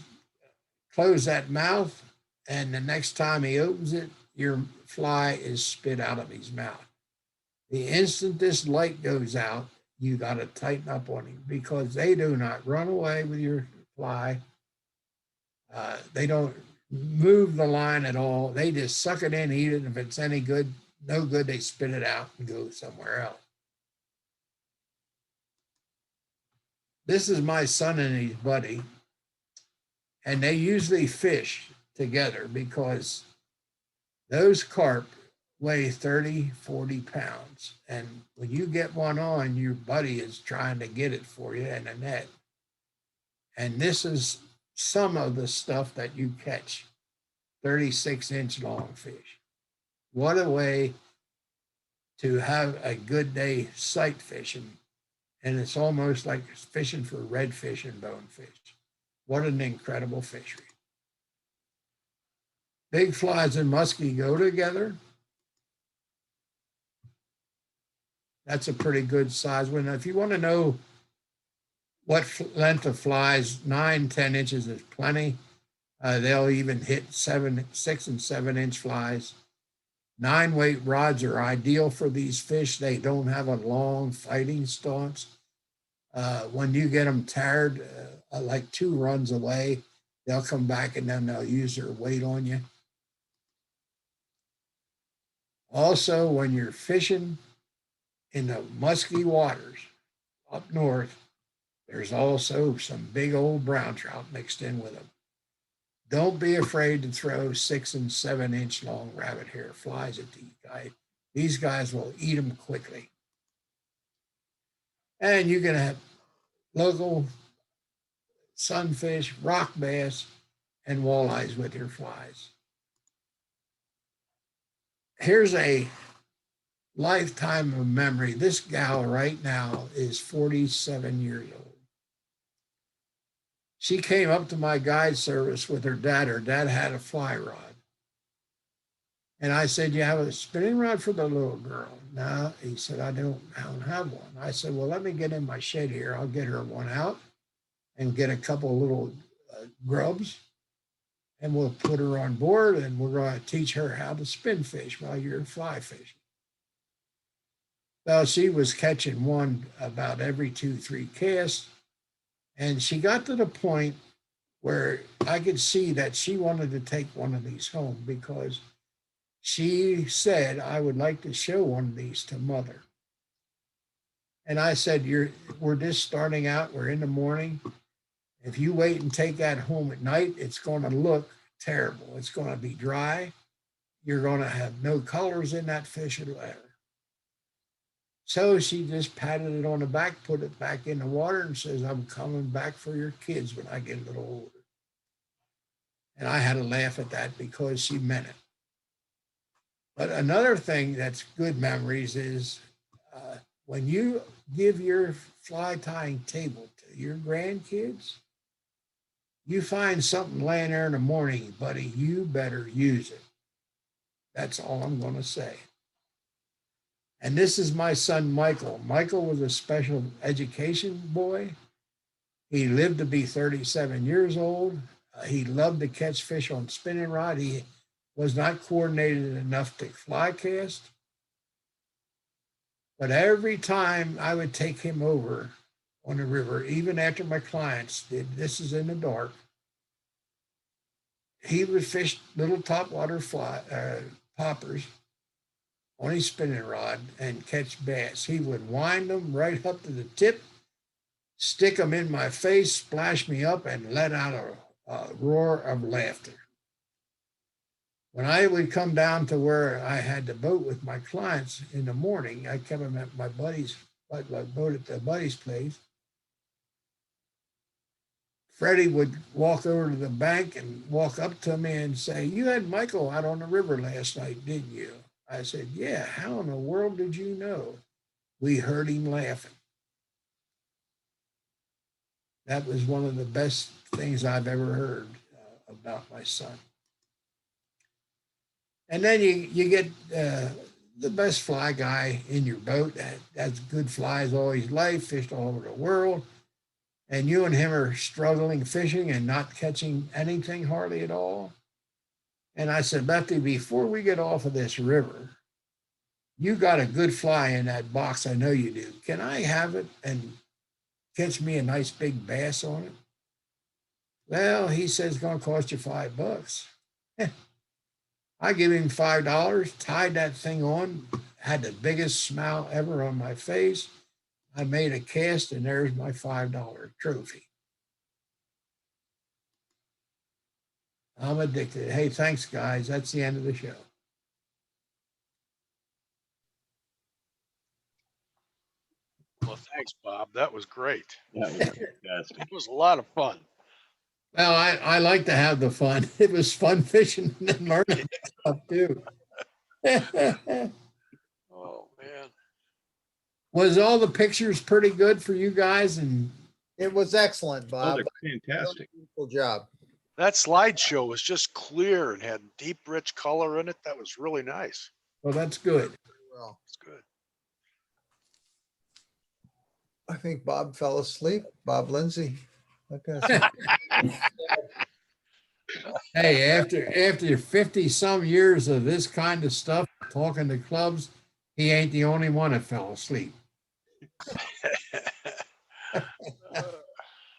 close that mouth, and the next time he opens it, your fly is spit out of his mouth. The instant this light goes out, you got to tighten up on him, because they do not run away with your fly. They don't move the line at all. They just suck it in, eat it. If it's any good, no good, they spit it out and go somewhere else. This is my son and his buddy, and they usually fish together because those carp weigh 30, 40 pounds. And when you get one on, your buddy is trying to get it for you in a net. And this is some of the stuff that you catch, 36-inch long fish. What a way to have a good day sight fishing. And it's almost like fishing for redfish and bonefish. What an incredible fishery. Big flies and muskie go together. That's a pretty good size one. If you want to know what length of flies, 9, 10 inches is plenty. They'll even hit 6 and 7 inch flies. 9-weight rods are ideal for these fish. They don't have a long fighting stance. When you get them tired, like 2 runs away, they'll come back and then they'll use their weight on you. Also, when you're fishing in the musky waters up north, there's also some big old brown trout mixed in with them. Don't be afraid to throw 6 and 7 inch long rabbit hair flies at these guys. These guys will eat them quickly. And you can have local sunfish, rock bass, and walleyes with your flies. Here's a lifetime of memory. This gal right now is 47 years old. She came up to my guide service with her dad. Her dad had a fly rod. And I said, you have a spinning rod for the little girl? No, he said, I don't have one. I said, well, let me get in my shed here. I'll get her one out and get a couple little grubs, and we'll put her on board, and we're going to teach her how to spin fish while you're fly fishing. Well, she was catching one about every 2-3 casts. And she got to the point where I could see that she wanted to take one of these home, because she said, I would like to show one of these to mother. And I said, we're just starting out. We're in the morning. If you wait and take that home at night, it's going to look terrible. It's going to be dry. You're going to have no colors in that fish or whatever. So she just patted it on the back, put it back in the water, and says, I'm coming back for your kids when I get a little older. And I had to laugh at that because she meant it. But another thing that's good memories is when you give your fly tying table to your grandkids, you find something laying there in the morning, buddy, you better use it. That's all I'm going to say. And this is my son, Michael. Michael was a special education boy. He lived to be 37 years old. He loved to catch fish on spinning rod. He was not coordinated enough to fly cast. But every time I would take him over on the river, even after my clients did, this is in the dark, he would fish little topwater poppers on his spinning rod and catch bass. He would wind them right up to the tip, stick them in my face, splash me up, and let out a roar of laughter. When I would come down to where I had the boat with my clients in the morning, I kept them at my boat at the buddy's place. Freddie would walk over to the bank and walk up to me and say, "You had Michael out on the river last night, didn't you?" I said, "Yeah, how in the world did you know?" We heard him laughing. That was one of the best things I've ever heard about my son. And then you get the best fly guy in your boat. That's good flies all his life, fished all over the world. And you and him are struggling fishing and not catching anything hardly at all. And I said, "Lefty, before we get off of this river, you got a good fly in that box. I know you do. Can I have it and catch me a nice big bass on it?" "Well," he says, "it's going to cost you $5. I give him $5, tied that thing on, had the biggest smile ever on my face. I made a cast, and there's my $5 trophy. I'm addicted. Hey, thanks, guys. That's the end of the show. Well, thanks, Bob. That was great. That was fantastic. It was a lot of fun. Well, I like to have the fun. It was fun fishing and learning stuff too. Oh, man. Was all the pictures pretty good for you guys? And It was excellent, Bob. Those are fantastic. Beautiful job. That slideshow was just clear and had deep, rich color in it. That was really nice. well, that's good. Well, It's good. I think Bob fell asleep. Bob Lindsay. Look at us. Hey, after 50 some years of this kind of stuff, talking to clubs, he ain't the only one that fell asleep.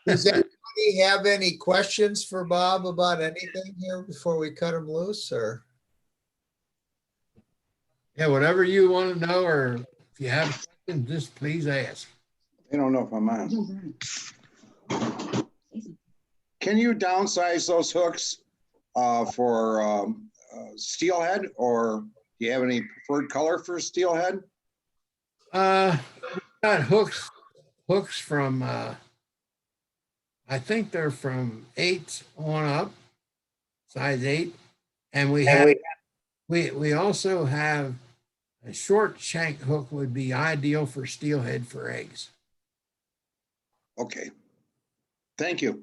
Does anybody have any questions for Bob about anything here before we cut him loose, or? Yeah, whatever you want to know, or if you have questions, just please ask. I don't know if I'm on. Can you downsize those hooks for steelhead, or do you have any preferred color for steelhead? We got hooks from I think they're from 8 on up, size 8, and we also have a short shank hook would be ideal for steelhead for eggs. Okay. Thank you.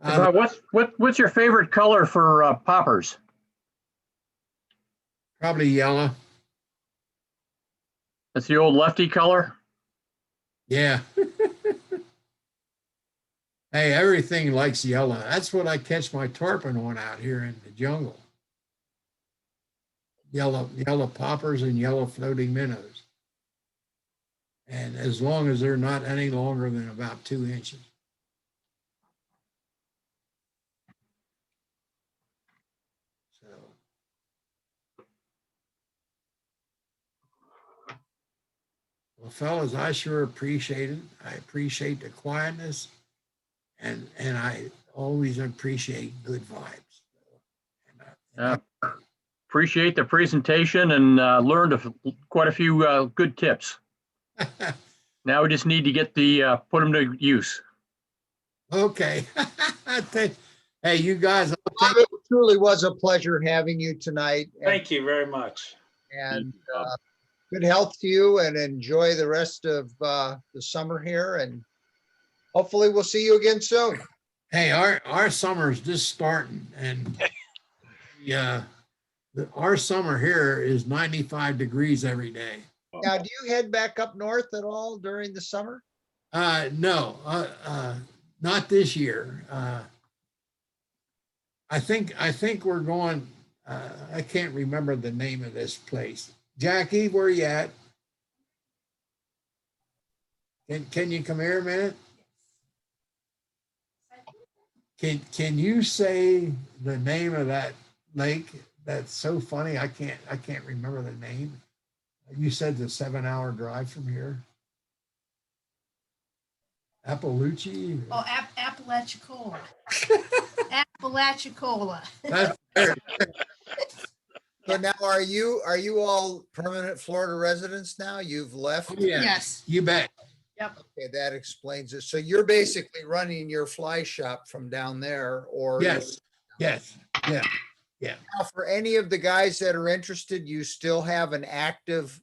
Bob, what's your favorite color for poppers? Probably yellow. That's the old lefty color? Yeah. Hey, everything likes yellow. That's what I catch my tarpon on out here in the jungle. Yellow poppers and yellow floating minnows. And as long as they're not any longer than about 2 inches. So. Well, fellas, I sure appreciate it. I appreciate the quietness, and I always appreciate good vibes. Appreciate the presentation and learned quite a few good tips. Now we just need to get put them to use. Okay. Hey, you guys. Bob, it truly was a pleasure having you tonight. Thank you very much. And good health to you, and enjoy the rest of the summer here. And hopefully we'll see you again soon. Hey, our summer's just starting, and our summer here is 95 degrees every day. Now, do you head back up north at all during the summer? No, not this year. I think we're going. I can't remember the name of this place. Jackie, where you at? Can you come here a minute? Can you say the name of that lake? That's so funny. I can't remember the name. You said the 7-hour drive from here. Appalachia? Oh, Apalachicola. Apalachicola. That's So now are you all permanent Florida residents now? You've left? yeah, Yes. you bet. Okay, that explains it. So you're basically running your fly shop from down there or? Yes, yes, yeah. Now, for any of the guys that are interested, you still have an active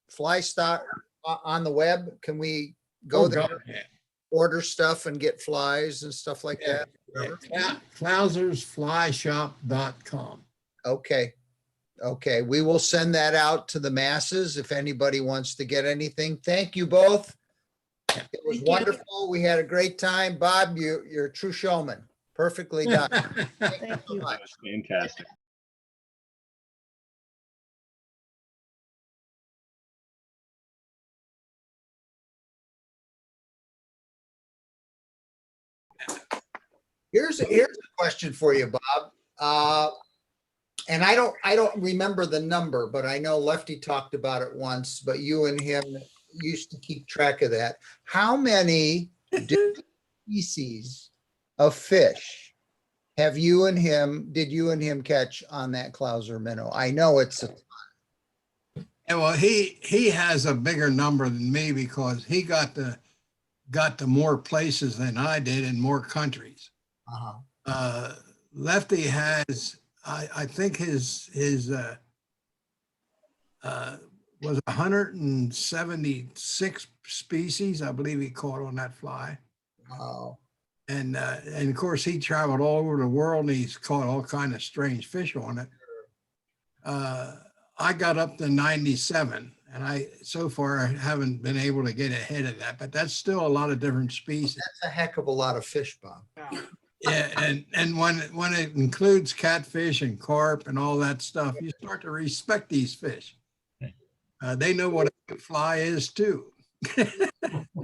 fly stock on the web? Can we go Oh, there, God, yeah. order stuff and get flies and stuff like Yeah, that? yeah. Clousersflyshop.com. Okay. Okay, we will send that out to the masses if anybody wants to get anything. Thank you both. It was Thank you. wonderful. We had a great time. Bob, you're a true showman. Perfectly done. Thank Thank so you. much. Fantastic. Here's a question for you, Bob. And I don't remember the number, but I know Lefty talked about it once, but you and him used to keep track of that. How many different species of fish did you and him catch on that Clouser Minnow? I know it's And well, he has a bigger number than me because he got to more places than I did in more countries. Lefty has, I think his was 176 species, I believe he caught on that fly. wow. And of course he traveled all over the world and he's caught all kind of strange fish on it. I got up to 97 and so far I haven't been able to get ahead of that, but that's still a lot of different species. That's a heck of a lot of fish, Bob. Yeah, and when it includes catfish and carp and all that stuff, you start to respect these fish. They know what a fly is too.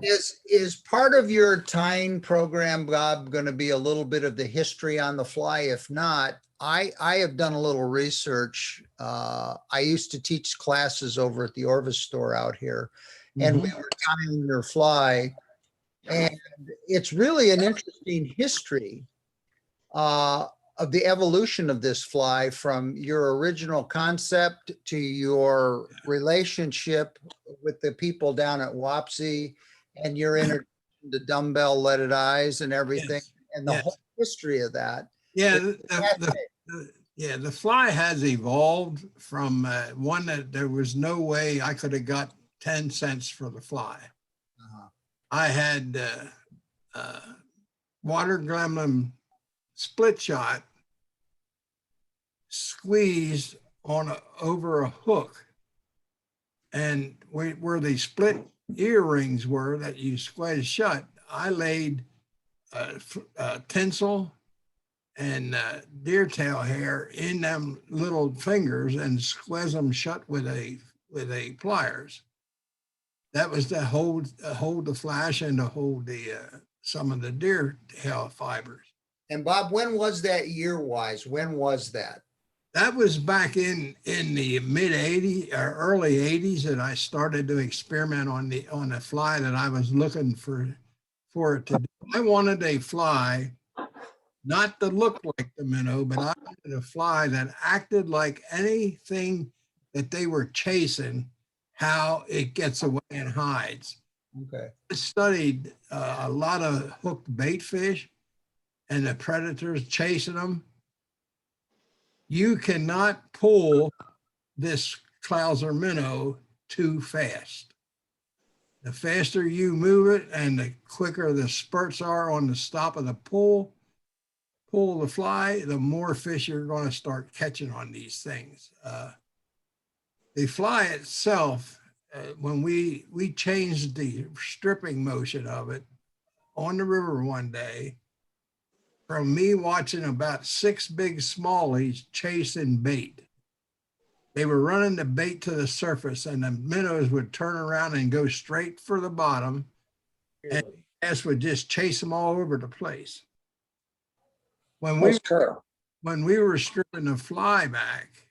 Is part of your tying program, Bob, going to be a little bit of the history on the fly? If not, I have done a little research. I used to teach classes over at the Orvis store out here, and we were tying your fly. And it's really an interesting history of the evolution of this fly from your original concept to your relationship with the people down at Wapsie and your introduction to dumbbell leaded eyes and everything, and the Yes. whole history of that. Yeah, It's the fly has evolved from one that there was no way I could have got 10 cents for the fly. I had water gremlin split shot squeezed over a hook, and where the split earrings were that you squeeze shut, I laid tinsel and deer tail hair in them little fingers and squeeze them shut with a pliers. That was to hold the flash and to hold the some of the deer tail fibers. And Bob, when was that year-wise? When was that? That was back in the mid 80s or early 80s that I started to experiment on the fly that I was looking for it to do. I wanted a fly not to look like the minnow, but I wanted a fly that acted like anything that they were chasing, how it gets away and hides. Okay. I studied a lot of hooked bait fish and the predators chasing them. You cannot pull this Clouser minnow too fast. The faster you move it and the quicker the spurts are on the stop of the pull the fly, the more fish you're going to start catching on these things. The fly itself, when we changed the stripping motion of it on the river one day, from me watching about 6 big smallies chasing bait. They were running the bait to the surface and the minnows would turn around and go straight for the bottom, and the bass would just chase them all over the place. when How's Carl? we were stripping the fly back,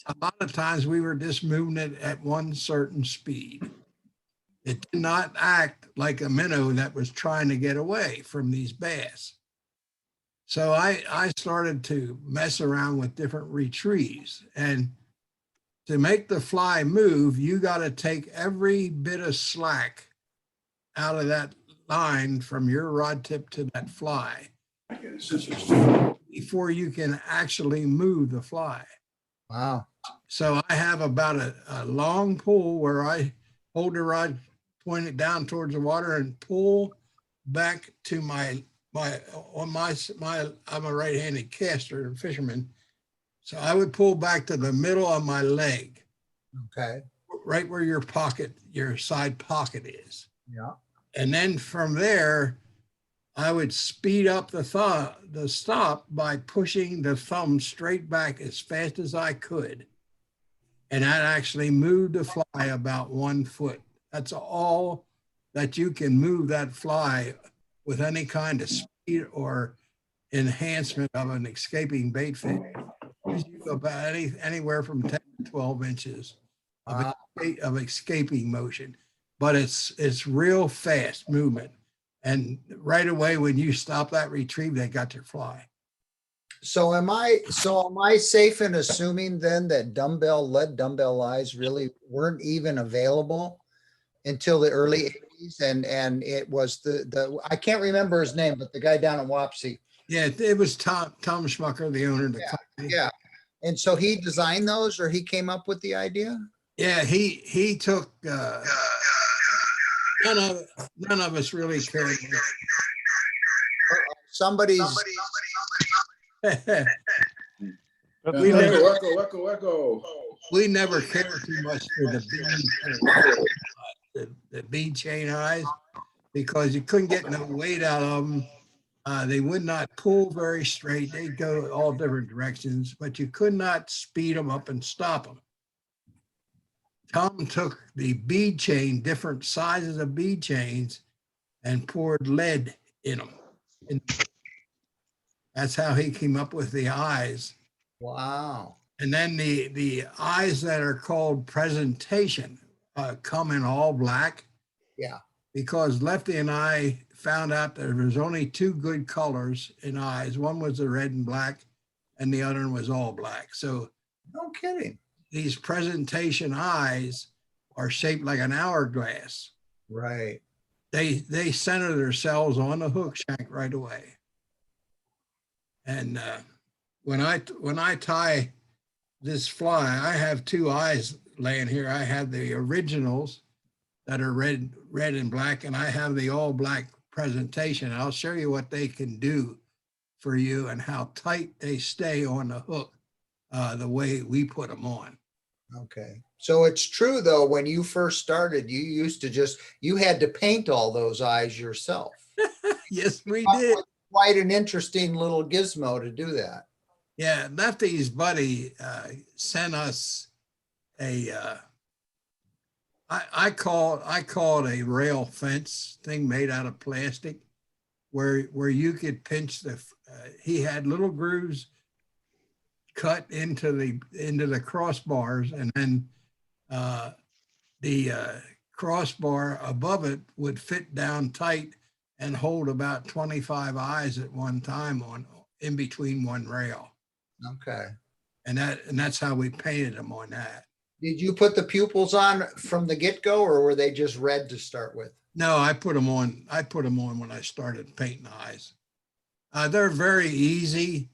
a lot of times we were just moving it at one certain speed. It did not act like a minnow that was trying to get away from these bass. So I started to mess around with different retrieves, and to make the fly move, you got to take every bit of slack out of that line from your rod tip to that fly before you can actually move the fly. Wow. So I have about a long pull where I hold the rod pointed down towards the water and pull back to my I'm a right-handed caster and fisherman. So I would pull back to the middle of my leg, Okay. right where your side pocket is. Yeah. And then from there, I would speed up the stop by pushing the thumb straight back as fast as I could. And that actually moved the fly about 1 foot. That's all that you can move that fly with any kind of speed or enhancement of an escaping bait fish. About anywhere from 10 to 12 inches of escaping motion, but it's real fast movement. And right away, when you stop that retrieve, they got your fly. So am I safe in assuming then that lead dumbbell eyes really weren't even available until the early 80s? And it was the I can't remember his name, but the guy down in Wapsie. Yeah, it was Tom Schmucker, the owner of the company. Yeah. And so he designed those, or he came up with the idea? Yeah, he took none of us really cared. Somebody's We never- Echo. We never cared too much for the bead chain eyes because you couldn't get no weight out of them. They would not pull very straight. They'd go all different directions, but you could not speed them up and stop them. Tom took the bead chain, different sizes of bead chains, and poured lead in them. That's how he came up with the eyes. wow. And then the eyes that are called presentation come in all black. Yeah. Because Lefty and I found out there was only two good colors in eyes. One was the red and black, and the other one was all black. So No kidding. these presentation eyes are shaped like an hourglass. Right. They center themselves on the hook shank right away. And when I tie this fly, I have two eyes laying here. I have the originals that are red and black, and I have the all black presentation. I'll show you what they can do for you and how tight they stay on the hook the way we put them on. Okay. So it's true though, when you first started, you had to paint all those eyes yourself. Yes, we did. Quite an interesting little gizmo to do that. Yeah, Lefty's buddy sent us a I call it a rail fence thing made out of plastic, where you could pinch he had little grooves cut into the crossbars, and then the crossbar above it would fit down tight and hold about 25 eyes at one time in between one rail. Okay. And that's how we painted them on that. Did you put the pupils on from the get-go, or were they just red to start with? No, I put them on when I started painting eyes. They're very easy.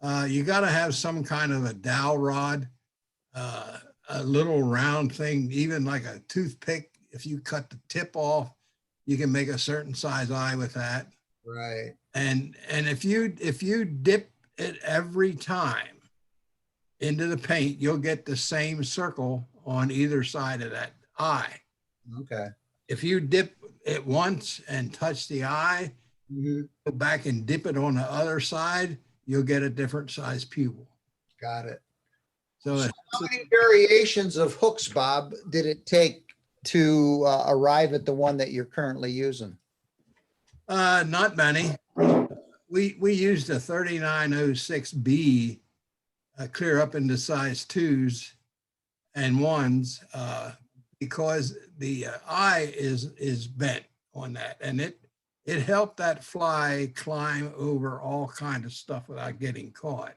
You got to have some kind of a dowel rod, a little round thing, even like a toothpick. If you cut the tip off, you can make a certain size eye with that. Right. And if you dip it every time into the paint, you'll get the same circle on either side of that eye. Okay. If you dip it once and touch the eye, go back and dip it on the other side, you'll get a different size pupil. Got it. So How many variations of hooks, Bob, did it take to arrive at the one that you're currently using? not many. we used a 3906B clear up into size 2s and 1s because the eye is bent on that, and it helped that fly climb over all kind of stuff without getting caught.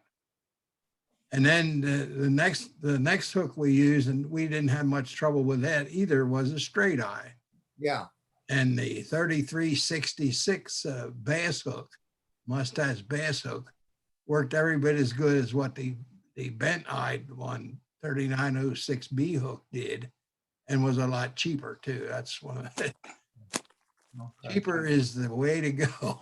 And then the next hook we used, and we didn't have much trouble with that either, was a straight eye. Yeah. And the 3366 bass hook, mustache bass hook, worked every bit as good as what the bent-eyed one, 3906B hook did, and was a lot cheaper too. That's one of the Okay. cheaper is the way to go.